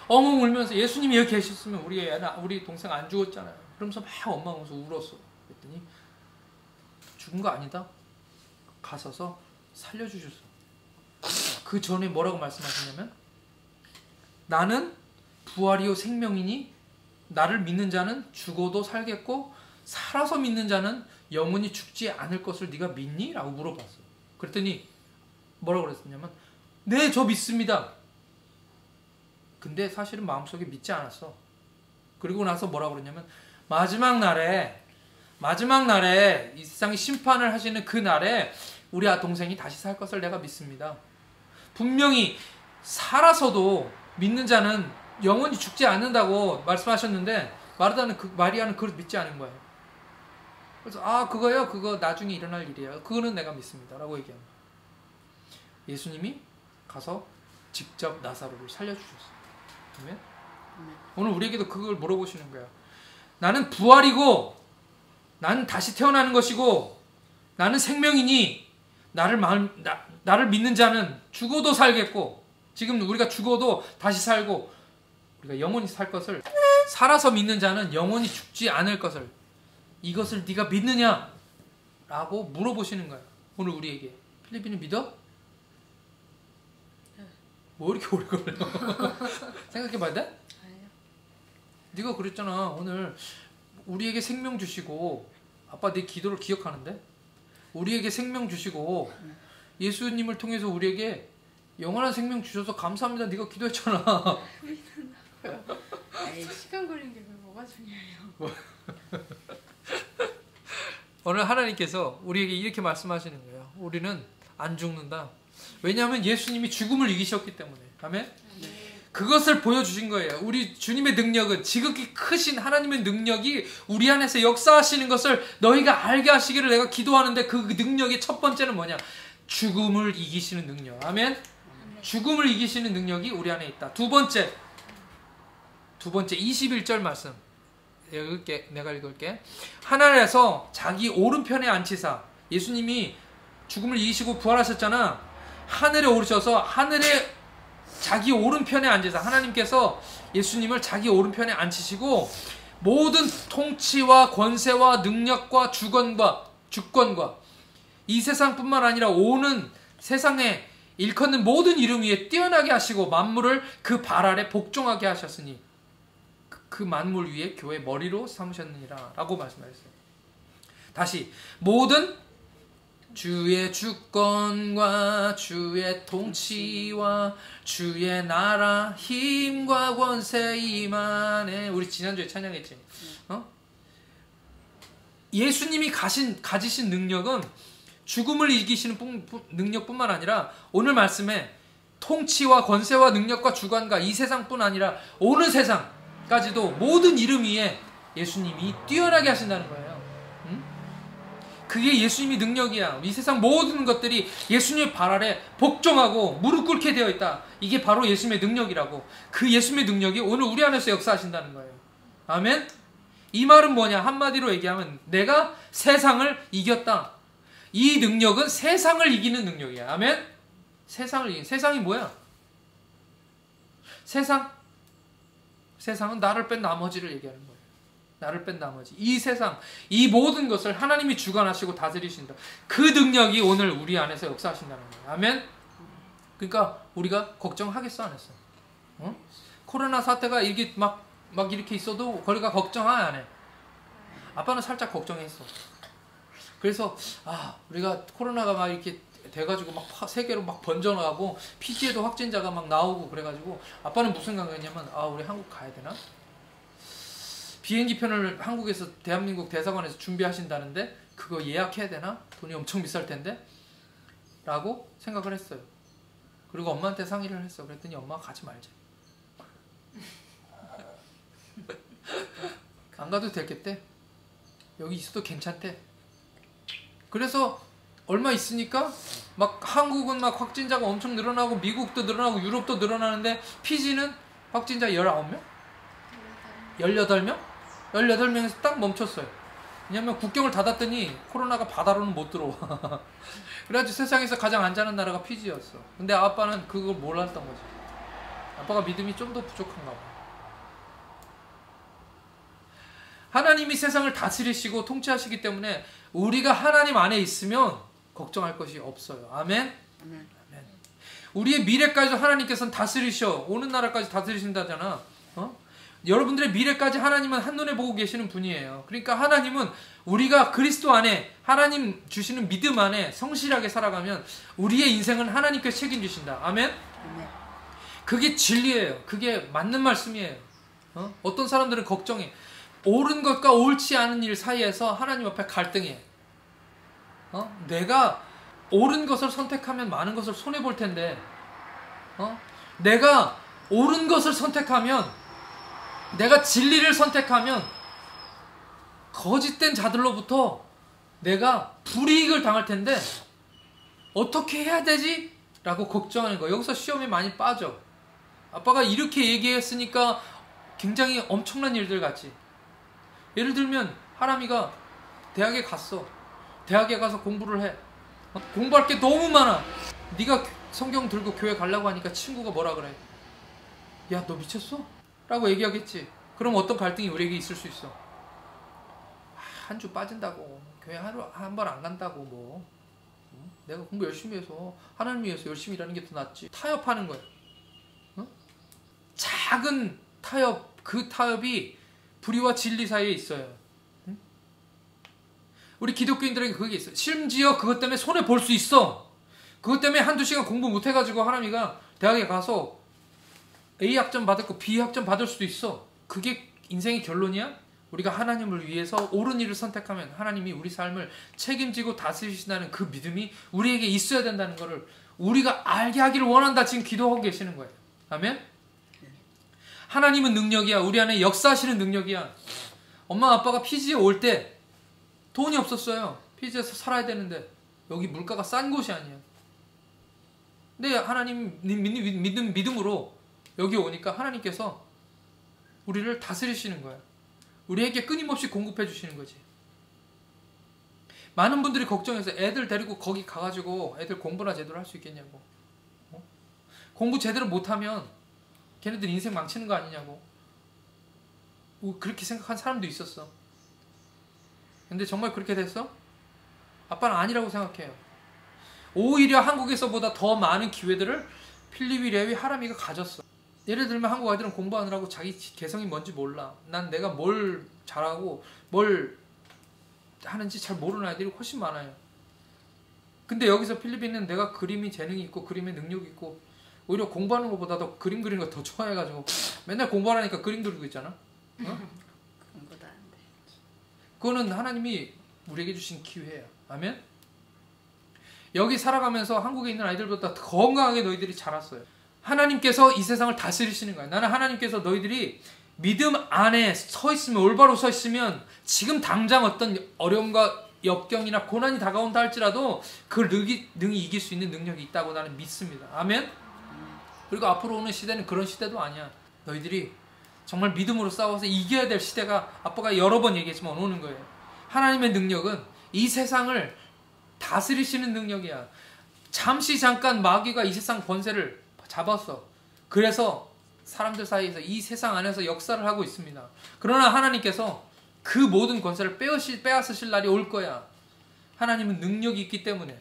엉엉 울면서 예수님이 여기 계셨으면 우리 동생 안 죽었잖아요. 그러면서 막 엄마 오면서 울었어. 그랬더니 죽은 거 아니다. 가셔서 살려주셨어. 그 전에 뭐라고 말씀하셨냐면 나는 부활이요 생명이니 나를 믿는 자는 죽어도 살겠고 살아서 믿는 자는 영원히 죽지 않을 것을 네가 믿니? 라고 물어봤어. 그랬더니 뭐라고 그랬었냐면 네, 저 믿습니다. 근데 사실은 마음속에 믿지 않았어. 그리고 나서 뭐라고 그러냐면 마지막 날에 이 세상의 심판을 하시는 그 날에 우리 동생이 다시 살 것을 내가 믿습니다. 분명히 살아서도 믿는 자는 영원히 죽지 않는다고 말씀하셨는데 마리아는 그걸 믿지 않은 거예요. 그래서 그거요? 그거 나중에 일어날 일이에요. 그거는 내가 믿습니다. 라고 얘기합니다. 예수님이 가서 직접 나사로를 살려주셨어요. 아멘? 오늘 우리에게도 그걸 물어보시는 거예요. 나는 부활이고 나는 다시 태어나는 것이고 나는 생명이니 나를 믿는 자는 죽어도 살겠고 지금 우리가 죽어도 다시 살고 우리가 영원히 살 것을 살아서 믿는 자는 영원히 죽지 않을 것을 이것을 네가 믿느냐? 라고 물어보시는 거예요. 오늘 우리에게. 필리핀은 믿어? 뭐 이렇게 오래 걸려? 생각해봐야 돼? 네가 그랬잖아. 오늘 우리에게 생명 주시고 아빠 네 기도를 기억하는데 우리에게 생명 주시고 예수님을 통해서 우리에게 영원한 생명 주셔서 감사합니다. 네가 기도했잖아. 시간 걸린 게 뭐가 중요해요? 오늘 하나님께서 우리에게 이렇게 말씀하시는 거예요. 우리는 안 죽는다. 왜냐하면 예수님이 죽음을 이기셨기 때문에. 아멘? 그것을 보여주신 거예요. 우리 주님의 능력은 지극히 크신 하나님의 능력이 우리 안에서 역사하시는 것을 너희가 알게 하시기를 내가 기도하는데 그 능력의 첫 번째는 뭐냐? 죽음을 이기시는 능력. 아멘? 죽음을 이기시는 능력이 우리 안에 있다. 두 번째 21절 말씀 내가 읽을게. 하늘에서 자기 오른편에 앉히사 예수님이 죽음을 이기시고 부활하셨잖아. 하늘에 오르셔서 하늘에 자기 오른편에 앉으사 하나님께서 예수님을 자기 오른편에 앉히시고 모든 통치와 권세와 능력과 주권과 이 세상뿐만 아니라 오는 세상에 일컫는 모든 이름 위에 뛰어나게 하시고 만물을 그 발 아래 복종하게 하셨으니 그 만물 위에 교회 머리로 삼으셨느니라 라고 말씀하셨어요. 다시 모든 주의 주권과 주의 통치와 주의 나라 힘과 권세 임하네. 우리 지난주에 찬양했지. 예수님이 가지신 능력은 죽음을 이기시는 능력뿐만 아니라 오늘 말씀에 통치와 권세와 능력과 주관과 이 세상뿐 아니라 오는 세상까지도 모든 이름 위에 예수님이 뛰어나게 하신다는 거예요. 그게 예수님이 능력이야. 이 세상 모든 것들이 예수님의 발 아래 복종하고 무릎 꿇게 되어 있다. 이게 바로 예수님의 능력이라고. 그 예수님의 능력이 오늘 우리 안에서 역사하신다는 거예요. 아멘? 이 말은 뭐냐? 한마디로 얘기하면 내가 세상을 이겼다. 이 능력은 세상을 이기는 능력이야. 아멘? 세상이 뭐야? 세상은 나를 뺀 나머지를 얘기하는 거예요. 나를 뺀 나머지. 이 세상, 이 모든 것을 하나님이 주관하시고 다스리신다. 그 능력이 오늘 우리 안에서 역사하신다는 거예요. 아멘? 그러니까 우리가 걱정하겠어, 안 했어? 코로나 사태가 이게 막 이렇게 있어도 거기가 걱정하 안 해? 아빠는 살짝 걱정했어. 그래서 우리가 코로나가 막 이렇게 돼가지고 막 세계로 막 번져나가고 피지에도 확진자가 막 나오고 그래가지고 아빠는 무슨 생각했냐면 우리 한국 가야 되나? 비행기 편을 한국에서 대한민국 대사관에서 준비하신다는데 그거 예약해야 되나? 돈이 엄청 비쌀 텐데? 라고 생각을 했어요. 그리고 엄마한테 상의를 했어. 그랬더니 엄마가 가지 말자. 안 가도 되겠대. 여기 있어도 괜찮대. 그래서 얼마 있으니까 막 한국은 막 확진자가 엄청 늘어나고 미국도 늘어나고 유럽도 늘어나는데 피지는 확진자 19명? 18명? 18명에서 딱 멈췄어요. 왜냐면 국경을 닫았더니 코로나가 바다로는 못 들어와. 그래가지고 세상에서 가장 안전한 나라가 피지였어. 근데 아빠는 그걸 몰랐던 거지. 아빠가 믿음이 좀 더 부족한가 봐. 하나님이 세상을 다스리시고 통치하시기 때문에 우리가 하나님 안에 있으면 걱정할 것이 없어요. 아멘? 아멘. 우리의 미래까지도 하나님께서는 다스리셔. 오는 나라까지 다스리신다잖아. 여러분들의 미래까지 하나님은 한눈에 보고 계시는 분이에요. 그러니까 하나님은 우리가 그리스도 안에 하나님 주시는 믿음 안에 성실하게 살아가면 우리의 인생은 하나님께서 책임지신다. 아멘? 아멘. 그게 진리예요. 그게 맞는 말씀이에요. 어떤 사람들은 걱정해. 옳은 것과 옳지 않은 일 사이에서 하나님 앞에 갈등해. 내가 옳은 것을 선택하면 많은 것을 손해볼 텐데, 내가 옳은 것을 선택하면, 내가 진리를 선택하면 거짓된 자들로부터 내가 불이익을 당할 텐데 어떻게 해야 되지? 라고 걱정하는 거예요. 여기서 시험에 많이 빠져. 아빠가 이렇게 얘기했으니까 굉장히 엄청난 일들 같지. 예를 들면 하람이가 대학에 갔어. 대학에 가서 공부를 해. 공부할 게 너무 많아. 네가 성경 들고 교회 가려고 하니까 친구가 뭐라 그래? 야, 너 미쳤어? 라고 얘기하겠지. 그럼 어떤 갈등이 우리에게 있을 수 있어? 한 주 빠진다고, 교회 하루 한 번 안 간다고, 뭐 내가 공부 열심히 해서 하나님 위해서 열심히 일하는 게 더 낫지. 타협하는 거야. 작은 타협, 그 타협이 불의와 진리 사이에 있어요. 우리 기독교인들에게 그게 있어요. 심지어 그것 때문에 손해 볼 수 있어. 그것 때문에 한두 시간 공부 못 해가지고 하나미가 대학에 가서 A 학점 받을 거 B 학점 받을 수도 있어. 그게 인생의 결론이야? 우리가 하나님을 위해서 옳은 일을 선택하면 하나님이 우리 삶을 책임지고 다스리신다는 그 믿음이 우리에게 있어야 된다는 것을 우리가 알게 하기를 원한다. 지금 기도하고 계시는 거예요. 아멘? 하나님은 능력이야. 우리 안에 역사하시는 능력이야. 엄마 아빠가 피지에 올 때 돈이 없었어요. 피지에서 살아야 되는데 여기 물가가 싼 곳이 아니야. 근데 하나님 믿음으로 여기 오니까 하나님께서 우리를 다스리시는 거야. 우리에게 끊임없이 공급해 주시는 거지. 많은 분들이 걱정해서 애들 데리고 거기 가가지고 애들 공부나 제대로 할 수 있겠냐고. 공부 제대로 못하면 걔네들 인생 망치는 거 아니냐고. 그렇게 생각한 사람도 있었어. 근데 정말 그렇게 됐어? 아빠는 아니라고 생각해요. 오히려 한국에서보다 더 많은 기회들을 필리비, 레위, 하람이가 가졌어. 예를 들면 한국 아이들은 공부하느라고 자기 개성이 뭔지 몰라. 난 내가 뭘 잘하고 뭘 하는지 잘 모르는 아이들이 훨씬 많아요. 근데 여기서 필리핀은 내가 그림이 재능이 있고 그림에 능력이 있고 오히려 공부하는 것보다 더 그림 그리는 거 더 좋아해가지고 맨날 공부하라니까 그림 그리고 있잖아. 공부도 안 돼. 그거는 하나님이 우리에게 주신 기회야. 아멘? 여기 살아가면서 한국에 있는 아이들보다 더 건강하게 너희들이 자랐어요. 하나님께서 이 세상을 다스리시는 거야. 나는 하나님께서 너희들이 믿음 안에 서 있으면, 올바로 서 있으면 지금 당장 어떤 어려움과 역경이나 고난이 다가온다 할지라도 그걸 능히 이길 수 있는 능력이 있다고 나는 믿습니다. 아멘? 그리고 앞으로 오는 시대는 그런 시대도 아니야. 너희들이 정말 믿음으로 싸워서 이겨야 될 시대가 아빠가 여러 번 얘기했지만 오는 거예요. 하나님의 능력은 이 세상을 다스리시는 능력이야. 잠시 잠깐 마귀가 이 세상 권세를 잡았어. 그래서 사람들 사이에서 이 세상 안에서 역사를 하고 있습니다. 그러나 하나님께서 그 모든 권세를 빼앗으실 날이 올 거야. 하나님은 능력이 있기 때문에,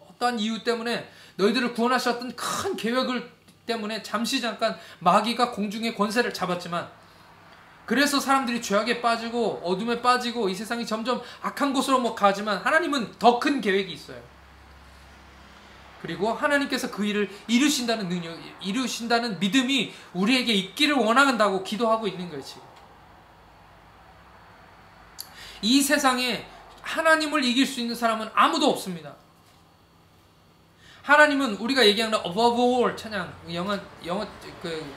어떠한 이유 때문에 너희들을 구원하셨던 큰 계획을 때문에 잠시 잠깐 마귀가 공중의 권세를 잡았지만, 그래서 사람들이 죄악에 빠지고 어둠에 빠지고 이 세상이 점점 악한 곳으로 가지만 하나님은 더 큰 계획이 있어요. 그리고 하나님께서 그 일을 이루신다는 능력, 이루신다는 믿음이 우리에게 있기를 원한다고 기도하고 있는 거예요, 지금. 이 세상에 하나님을 이길 수 있는 사람은 아무도 없습니다. 하나님은 우리가 얘기하는 above all 찬양, 영어 그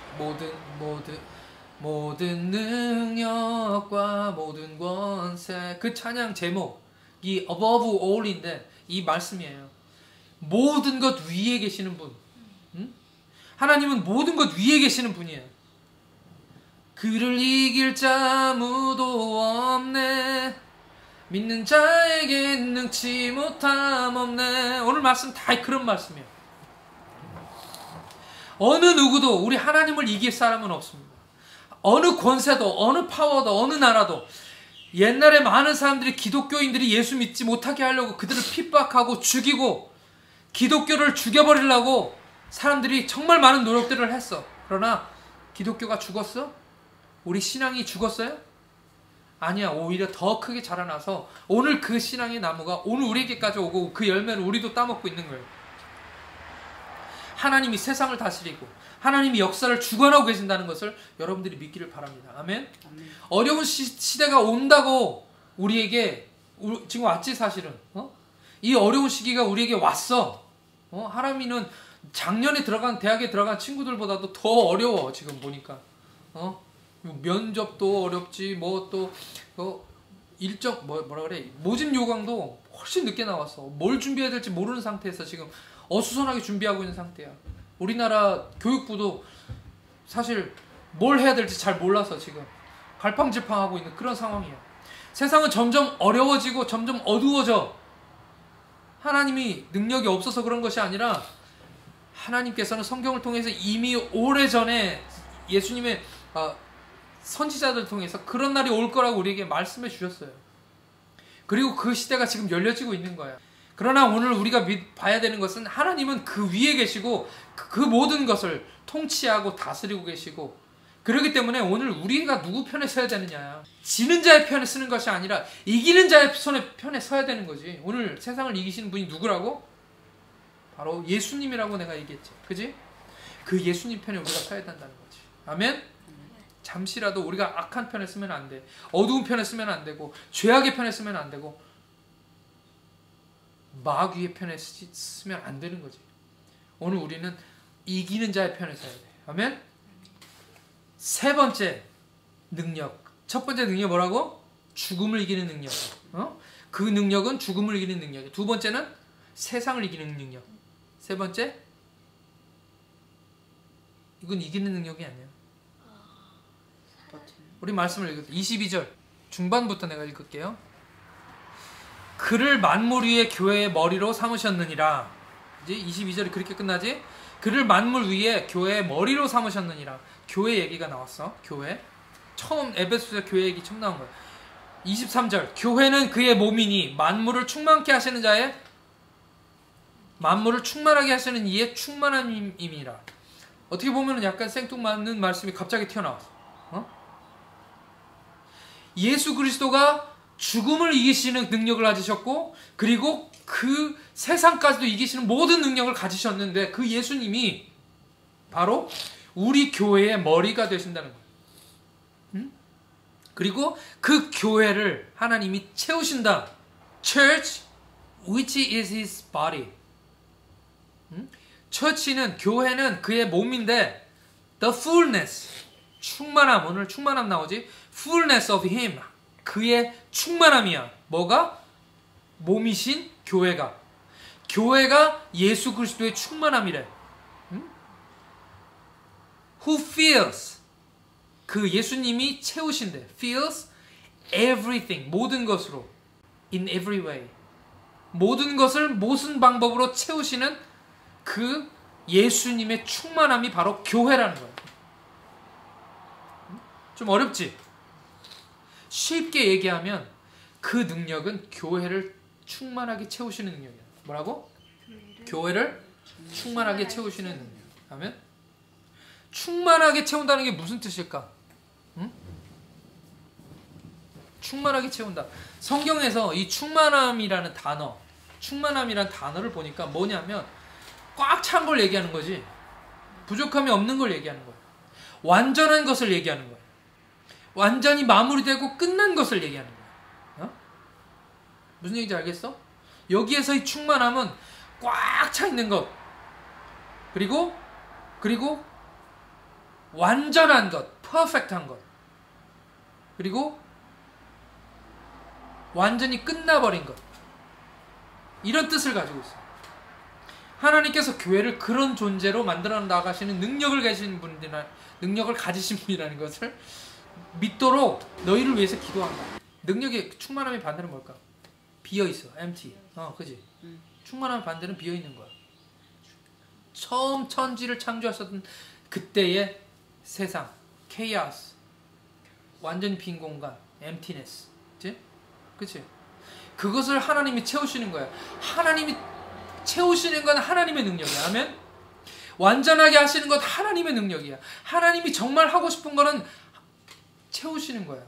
모든 능력과 모든 권세, 그 찬양 제목이 above all인데 이 말씀이에요. 모든 것 위에 계시는 분. 하나님은 모든 것 위에 계시는 분이에요. 그를 이길 자 아무도 없네. 믿는 자에겐 능치 못함 없네. 오늘 말씀 다 그런 말씀이에요. 어느 누구도 우리 하나님을 이길 사람은 없습니다. 어느 권세도 어느 파워도 어느 나라도 옛날에 많은 사람들이 기독교인들이 예수 믿지 못하게 하려고 그들을 핍박하고 죽이고 기독교를 죽여버리려고 사람들이 정말 많은 노력들을 했어. 그러나 기독교가 죽었어? 우리 신앙이 죽었어요? 아니야. 오히려 더 크게 자라나서 오늘 그 신앙의 나무가 오늘 우리에게까지 오고 그 열매를 우리도 따먹고 있는 거예요. 하나님이 세상을 다스리고 하나님이 역사를 주관하고 계신다는 것을 여러분들이 믿기를 바랍니다. 아멘? 어려운 시대가 온다고 우리에게 지금 왔지 사실은. 이 어려운 시기가 우리에게 왔어. 하람이는 작년에 대학에 들어간 친구들보다도 더 어려워 지금 보니까. 면접도 어렵지 뭐 또 일정 뭐라 그래 모집 요강도 훨씬 늦게 나왔어. 뭘 준비해야 될지 모르는 상태에서 지금 어수선하게 준비하고 있는 상태야. 우리나라 교육부도 사실 뭘 해야 될지 잘 몰라서 지금 갈팡질팡하고 있는 그런 상황이야. 세상은 점점 어려워지고 점점 어두워져. 하나님이 능력이 없어서 그런 것이 아니라 하나님께서는 성경을 통해서 이미 오래전에 예수님의 선지자들을 통해서 그런 날이 올 거라고 우리에게 말씀해 주셨어요. 그리고 그 시대가 지금 열려지고 있는 거야. 그러나 오늘 우리가 봐야 되는 것은 하나님은 그 위에 계시고 그 모든 것을 통치하고 다스리고 계시고 그렇기 때문에 오늘 우리가 누구 편에 서야 되느냐. 지는 자의 편에 서는 것이 아니라 이기는 자의 편에 서야 되는 거지. 오늘 세상을 이기시는 분이 누구라고? 바로 예수님이라고 내가 얘기했지. 그지? 그 예수님 편에 우리가 서야 된다는 거지. 아멘? 잠시라도 우리가 악한 편에 쓰면 안 돼. 어두운 편에 쓰면 안 되고 죄악의 편에 쓰면 안 되고 마귀의 편에 쓰면 안 되는 거지. 오늘 우리는 이기는 자의 편에 서야 돼. 아멘? 세 번째 능력. 첫 번째 능력 뭐라고? 죽음을 이기는 능력. 그 능력은 죽음을 이기는 능력이야. 두 번째는 세상을 이기는 능력. 세 번째 이건 이기는 능력이 아니야. 우리 말씀을 읽을 때 22절 중반부터 내가 읽을게요. 그를 만물 위에 교회의 머리로 삼으셨느니라. 이제 22절이 그렇게 끝나지? 그를 만물 위에 교회의 머리로 삼으셨느니라. 교회 얘기가 나왔어. 교회. 처음 에베소서 교회 얘기 처음 나온 거야. 23절 교회는 그의 몸이니 만물을 충만케 하시는 자의 만물을 충만하게 하시는 이의 충만함임이라. 어떻게 보면 약간 생뚱맞는 말씀이 갑자기 튀어나왔어. 예수 그리스도가 죽음을 이기시는 능력을 가지셨고 그리고 그 세상까지도 이기시는 모든 능력을 가지셨는데 그 예수님이 바로 우리 교회의 머리가 되신다는 거예요. 그리고 그 교회를 하나님이 채우신다. Church, which is his body. 처치는 교회는 그의 몸인데 the fullness, 충만함. 오늘 충만함 나오지? fullness of him, 그의 충만함이야. 뭐가? 몸이신 교회가. 교회가 예수 그리스도의 충만함이래. Who fills, 그 예수님이 채우신대. fills everything, 모든 것으로. in every way, 모든 것을 무슨 방법으로 채우시는 그 예수님의 충만함이 바로 교회라는 거예요. 좀 어렵지? 쉽게 얘기하면 그 능력은 교회를 충만하게 채우시는 능력이야. 뭐라고? 교회를 충만하게 채우시는 능력. 아멘? 충만하게 채운다는 게 무슨 뜻일까? 충만하게 채운다. 성경에서 이 충만함이라는 단어를 보니까 뭐냐면 꽉 찬 걸 얘기하는 거지. 부족함이 없는 걸 얘기하는 거야. 완전한 것을 얘기하는 거야. 완전히 마무리되고 끝난 것을 얘기하는 거야. 무슨 얘기인지 알겠어? 여기에서 이 충만함은 꽉 차 있는 것, 그리고 완전한 것, 퍼펙트한 것, 그리고 완전히 끝나버린 것, 이런 뜻을 가지고 있어요. 하나님께서 교회를 그런 존재로 만들어 나가시는 능력을 가지신 분이라는 것을 믿도록 너희를 위해서 기도한다. 능력의 충만함의 반대는 뭘까? 비어있어. empty. 그지? 충만함의 반대는 비어있는 거야. 처음 천지를 창조하셨던 그때의 세상, chaos, 완전히 빈 공간, emptiness, 그치? 그것을 하나님이 채우시는 거야. 하나님이 채우시는 건 하나님의 능력이야. 아멘? 완전하게 하시는 건 하나님의 능력이야. 하나님이 정말 하고 싶은 거는 채우시는 거야.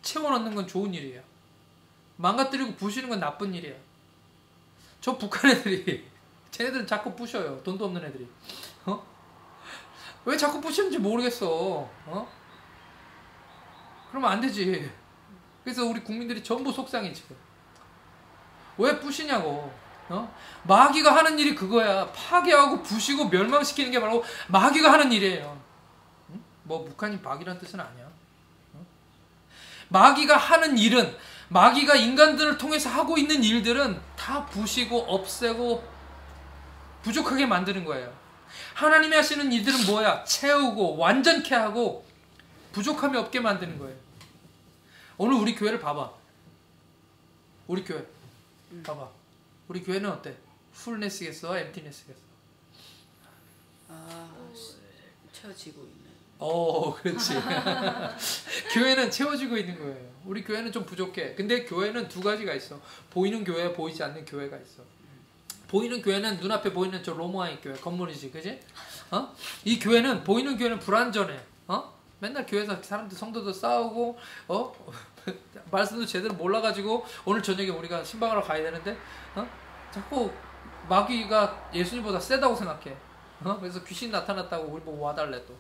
채워넣는 건 좋은 일이에요. 망가뜨리고 부시는 건 나쁜 일이야. 저 북한 애들이 쟤네들은 자꾸 부셔요. 돈도 없는 애들이. 왜 자꾸 부시는지 모르겠어. 그러면 안 되지. 그래서 우리 국민들이 전부 속상해 지금. 왜 부시냐고. 마귀가 하는 일이 그거야. 파괴하고 부시고 멸망시키는 게 바로 마귀가 하는 일이에요. 뭐 북한이 마귀란 뜻은 아니야. 마귀가 하는 일은, 마귀가 인간들을 통해서 하고 있는 일들은 다 부시고 없애고 부족하게 만드는 거예요. 하나님이 하시는 일들은 뭐야? 채우고 완전케 하고 부족함이 없게 만드는 거예요. 오늘 우리 교회를 봐봐. 우리 교회 봐봐. 우리 교회는 어때? 풀네스겠어? 엠티네스겠어? 채워지고 있네. 그렇지. 교회는 채워지고 있는 거예요. 우리 교회는 좀 부족해. 근데 교회는 두 가지가 있어. 보이는 교회, 보이지 않는 교회가 있어. 보이는 교회는 눈앞에 보이는 저 로마의 교회, 건물이지, 그지? 이 교회는, 보이는 교회는 불완전해. 맨날 교회에서 사람들, 성도들 싸우고, 말씀도 제대로 몰라가지고, 오늘 저녁에 우리가 신방하러 가야 되는데, 자꾸 마귀가 예수님보다 세다고 생각해. 그래서 귀신 나타났다고 우리 보고 와달래 또.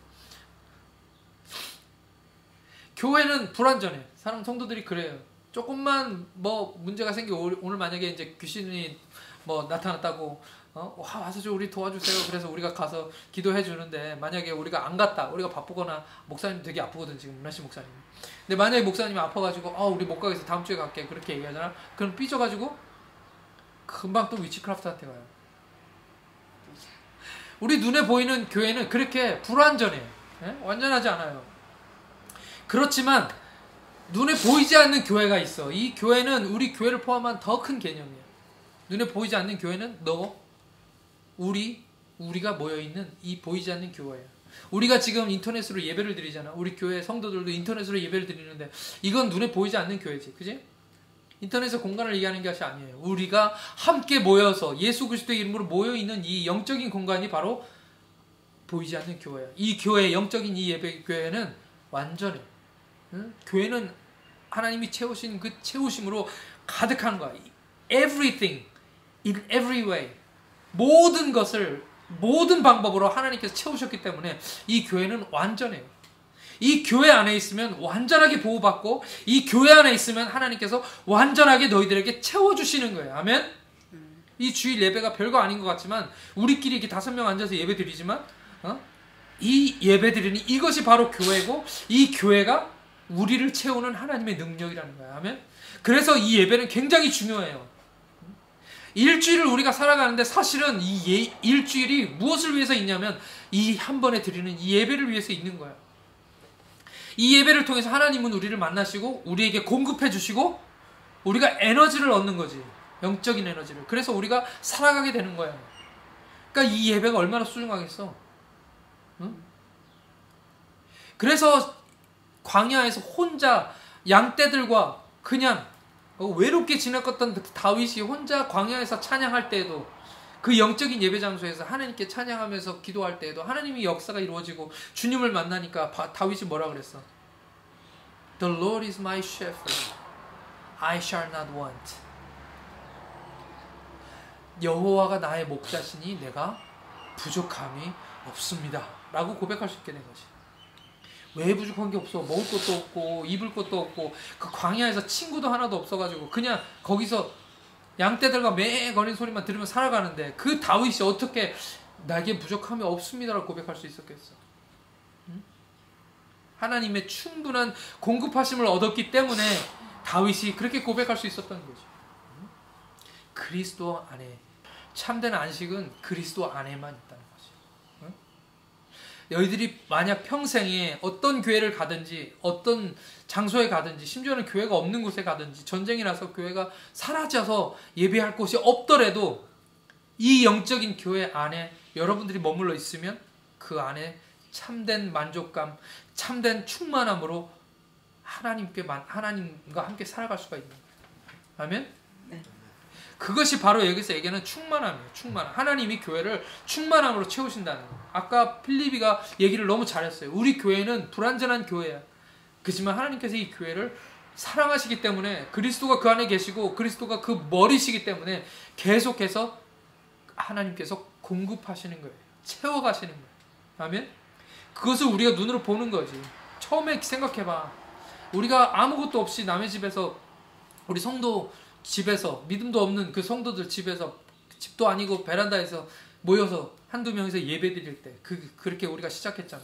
교회는 불완전해. 사람 성도들이 그래요. 조금만 뭐 문제가 생기고, 오늘 만약에 이제 귀신이 뭐 나타났다고, 와서 좀 우리 도와주세요. 그래서 우리가 가서 기도해 주는데, 만약에 우리가 안 갔다, 우리가 바쁘거나, 목사님 되게 아프거든 지금, 문화씨 목사님. 근데 만약에 목사님이 아파가지고 우리 못 가겠어, 다음 주에 갈게, 그렇게 얘기하잖아. 그럼 삐져가지고 금방 또 위치크래프트한테 가요. 우리 눈에 보이는 교회는 그렇게 불완전해. 완전하지 않아요. 그렇지만 눈에 보이지 않는 교회가 있어. 이 교회는 우리 교회를 포함한 더 큰 개념이야. 눈에 보이지 않는 교회는 우리가 모여있는 이 보이지 않는 교회야. 우리가 지금 인터넷으로 예배를 드리잖아. 우리 교회 성도들도 인터넷으로 예배를 드리는데, 이건 눈에 보이지 않는 교회지, 그지? 인터넷의 공간을 얘기하는 것이 아니에요. 우리가 함께 모여서 예수 그리스도의 이름으로 모여있는 이 영적인 공간이 바로 보이지 않는 교회야. 이 교회, 영적인 이 예배 교회는 완전해. 교회는 하나님이 채우신 그 채우심으로 가득한 거야. Everything, in every way, 모든 것을 모든 방법으로 하나님께서 채우셨기 때문에 이 교회는 완전해요. 이 교회 안에 있으면 완전하게 보호받고, 이 교회 안에 있으면 하나님께서 완전하게 너희들에게 채워주시는 거예요. 아멘? 이 주일 예배가 별거 아닌 것 같지만, 우리끼리 이렇게 5명 앉아서 예배 드리지만, 이 예배 드리는 이것이 바로 교회고, 이 교회가 우리를 채우는 하나님의 능력이라는 거예요. 아멘? 그래서 이 예배는 굉장히 중요해요. 일주일을 우리가 살아가는데 사실은 이 일주일이 무엇을 위해서 있냐면, 이 한 번에 드리는 이 예배를 위해서 있는 거야. 이 예배를 통해서 하나님은 우리를 만나시고 우리에게 공급해 주시고 우리가 에너지를 얻는 거지. 영적인 에너지를. 그래서 우리가 살아가게 되는 거야. 그러니까 이 예배가 얼마나 소중하겠어. 응? 그래서 광야에서 혼자 양떼들과 그냥 외롭게 지냈던 다윗이 혼자 광야에서 찬양할 때에도, 그 영적인 예배 장소에서 하나님께 찬양하면서 기도할 때에도 하나님의 역사가 이루어지고 주님을 만나니까 다윗이 뭐라 그랬어? The Lord is my shepherd, I shall not want. 여호와가 나의 목자시니 내가 부족함이 없습니다 라고 고백할 수 있게 된 거지. 왜 부족한 게 없어? 먹을 것도 없고 입을 것도 없고, 그 광야에서 친구도 하나도 없어가지고 그냥 거기서 양떼들과 매 거리는 소리만 들으며 살아가는데, 그 다윗이 어떻게 나에게 부족함이 없습니다라고 고백할 수 있었겠어? 응? 하나님의 충분한 공급하심을 얻었기 때문에 다윗이 그렇게 고백할 수 있었던 거죠. 응? 그리스도 안에, 참된 안식은 그리스도 안에만 있다는 거지. 응? 너희들이 만약 평생에 어떤 교회를 가든지, 어떤 장소에 가든지, 심지어는 교회가 없는 곳에 가든지, 전쟁이 나서 교회가 사라져서 예배할 곳이 없더라도 이 영적인 교회 안에 여러분들이 머물러 있으면 그 안에 참된 만족감, 참된 충만함으로 하나님과 함께 살아갈 수가 있는 거예요. 아멘? 네. 그것이 바로 여기서 얘기하는 충만함이에요. 충만함. 하나님이 교회를 충만함으로 채우신다는 거예요. 아까 필립이가 얘기를 너무 잘했어요. 우리 교회는 불완전한 교회야. 그렇지만 하나님께서 이 교회를 사랑하시기 때문에 그리스도가 그 안에 계시고 그리스도가 그 머리시기 때문에 계속해서 하나님께서 공급하시는 거예요. 채워가시는 거예요. 아멘? 그것을 우리가 눈으로 보는 거지. 처음에 생각해봐. 우리가 아무것도 없이 남의 집에서, 우리 성도 집에서, 믿음도 없는 그 성도들 집에서, 집도 아니고 베란다에서 모여서 한두 명이서 예배 드릴 때 그렇게 우리가 시작했잖아.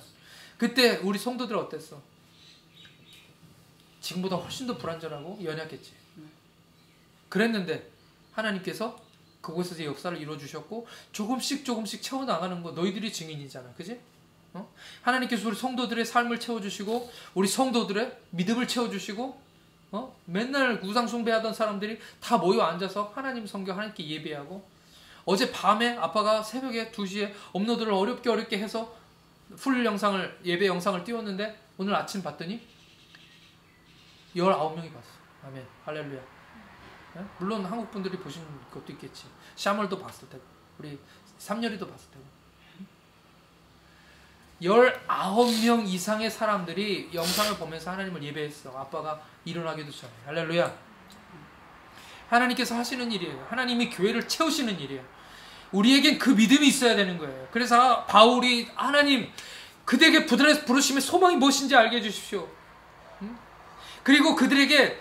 그때 우리 성도들 어땠어? 지금보다 훨씬 더 불완전하고 연약했지. 그랬는데 하나님께서 그곳에서 역사를 이루어주셨고 조금씩 채워나가는 거 너희들이 증인이잖아. 그지? 하나님께서 우리 성도들의 삶을 채워주시고 우리 성도들의 믿음을 채워주시고 맨날 우상 숭배하던 사람들이 다 모여 앉아서 하나님 성경 하나님께 예배하고, 어제 밤에 아빠가 새벽에 2시에 업로드를 어렵게 해서 풀 영상을, 예배 영상을 띄웠는데 오늘 아침 봤더니 19명이 봤어. 아멘. 할렐루야. 물론 한국 분들이 보신 것도 있겠지. 샤멀도 봤을 테고 우리 삼열이도 봤을 테고 19명 이상의 사람들이 영상을 보면서 하나님을 예배했어. 아빠가 일어나기도 전에. 할렐루야. 하나님께서 하시는 일이에요. 하나님이 교회를 채우시는 일이에요. 우리에겐 그 믿음이 있어야 되는 거예요. 그래서 바울이 하나님 그들에게 부르심의 소망이 무엇인지 알게 해주십시오. 그리고 그들에게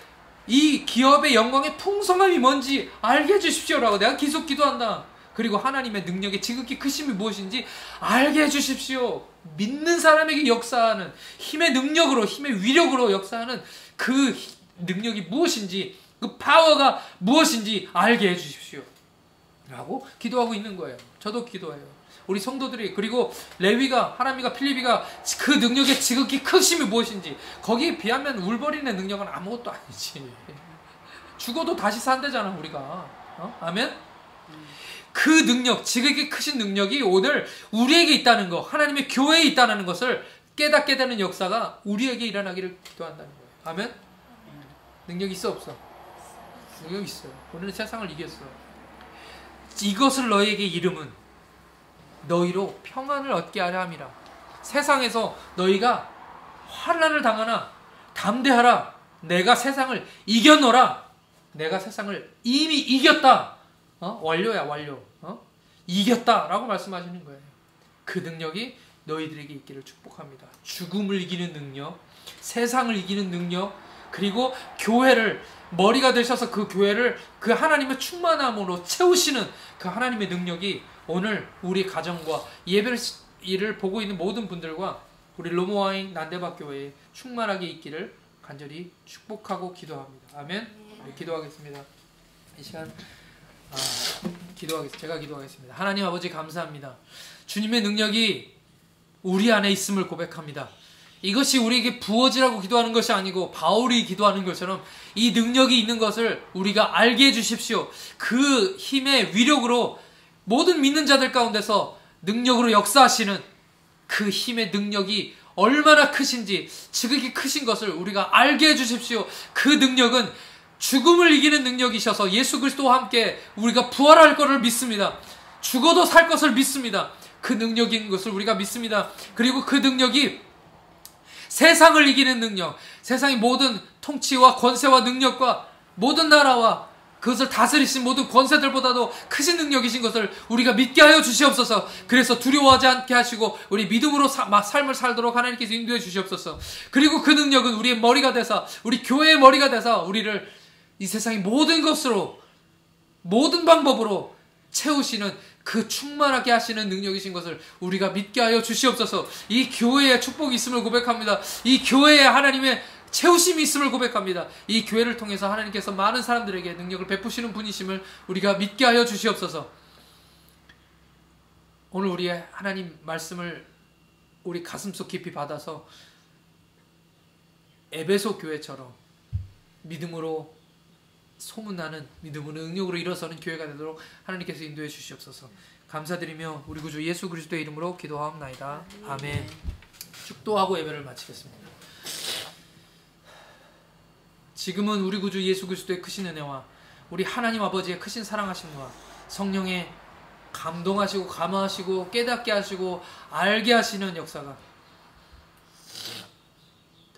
이 기업의 영광의 풍성함이 뭔지 알게 해주십시오라고 내가 계속 기도한다. 그리고 하나님의 능력의 지극히 크심이 무엇인지 알게 해주십시오. 믿는 사람에게 역사하는 힘의 능력으로, 힘의 위력으로 역사하는 그 능력이 무엇인지, 그 파워가 무엇인지 알게 해주십시오 라고 기도하고 있는 거예요. 저도 기도해요. 우리 성도들이, 그리고 레위가, 하나님과 필립이가 그 능력의 지극히 크심이 무엇인지, 거기에 비하면 울버린의 능력은 아무것도 아니지. 죽어도 다시 산대잖아 우리가. 아멘? 그 능력, 지극히 크신 능력이 오늘 우리에게 있다는 거, 하나님의 교회에 있다는 것을 깨닫게 되는 역사가 우리에게 일어나기를 기도한다는 거예요. 아멘? 능력 있어 없어? 능력 있어요. 우리는 세상을 이겼어. 이것을 너희에게 이름은 너희로 평안을 얻게 하려 함이라. 세상에서 너희가 환난을 당하나 담대하라. 내가 세상을 이겼노라. 내가 세상을 이미 이겼다. 완료야, 완료. 이겼다 라고 말씀하시는 거예요. 그 능력이 너희들에게 있기를 축복합니다. 죽음을 이기는 능력, 세상을 이기는 능력, 그리고 교회를 머리가 되셔서 그 교회를 그 하나님의 충만함으로 채우시는 그 하나님의 능력이 오늘 우리 가정과 예배를 보고 있는 모든 분들과 우리 로모와인 난데박 교회에 충만하게 있기를 간절히 축복하고 기도합니다. 아멘. 네, 기도하겠습니다. 이 시간 제가 기도하겠습니다. 하나님 아버지 감사합니다. 주님의 능력이 우리 안에 있음을 고백합니다. 이것이 우리에게 부어지라고 기도하는 것이 아니고 바울이 기도하는 것처럼 이 능력이 있는 것을 우리가 알게 해주십시오. 그 힘의 위력으로 모든 믿는 자들 가운데서 능력으로 역사하시는 그 힘의 능력이 얼마나 크신지, 지극히 크신 것을 우리가 알게 해주십시오. 그 능력은 죽음을 이기는 능력이셔서 예수 그리스도와 함께 우리가 부활할 것을 믿습니다. 죽어도 살 것을 믿습니다. 그 능력인 것을 우리가 믿습니다. 그리고 그 능력이 세상을 이기는 능력, 세상의 모든 통치와 권세와 능력과 모든 나라와 그것을 다스리신 모든 권세들보다도 크신 능력이신 것을 우리가 믿게 하여 주시옵소서. 그래서 두려워하지 않게 하시고 우리 믿음으로 삶을 살도록 하나님께서 인도해 주시옵소서. 그리고 그 능력은 우리의 머리가 되사, 우리 교회의 머리가 되사 우리를 이 세상의 모든 것으로, 모든 방법으로 채우시는 그 충만하게 하시는 능력이신 것을 우리가 믿게 하여 주시옵소서. 이 교회에 축복이 있음을 고백합니다. 이 교회에 하나님의 채우심이 있음을 고백합니다. 이 교회를 통해서 하나님께서 많은 사람들에게 능력을 베푸시는 분이심을 우리가 믿게 하여 주시옵소서. 오늘 우리의 하나님 말씀을 우리 가슴속 깊이 받아서 에베소 교회처럼 믿음으로 소문나는 믿음으로 능력으로 일어서는 교회가 되도록 하나님께서 인도해 주시옵소서. 감사드리며 우리 구주 예수 그리스도의 이름으로 기도하옵나이다. 아멘. 축도하고 예배를 마치겠습니다. 지금은 우리 구주 예수 그리스도의 크신 은혜와 우리 하나님 아버지의 크신 사랑하심과 성령의 감동하시고 감화하시고 깨닫게 하시고 알게 하시는 역사가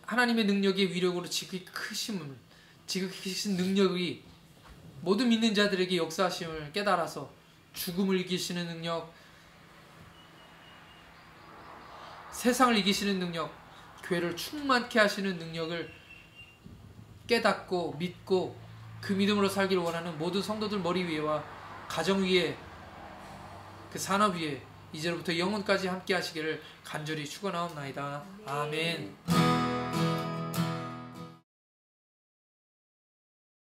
하나님의 능력의 위력으로 지극히 크심을 지극히 크신 능력이 모든 믿는 자들에게 역사하심을 깨달아서 죽음을 이기시는 능력, 세상을 이기시는 능력, 교회를 충만케 하시는 능력을 깨닫고 믿고 그 믿음으로 살기를 원하는 모든 성도들 머리 위에와 가정 위에 그 산업 위에 이제로부터 영원까지 함께 하시기를 간절히 축원하옵나이다. 아멘.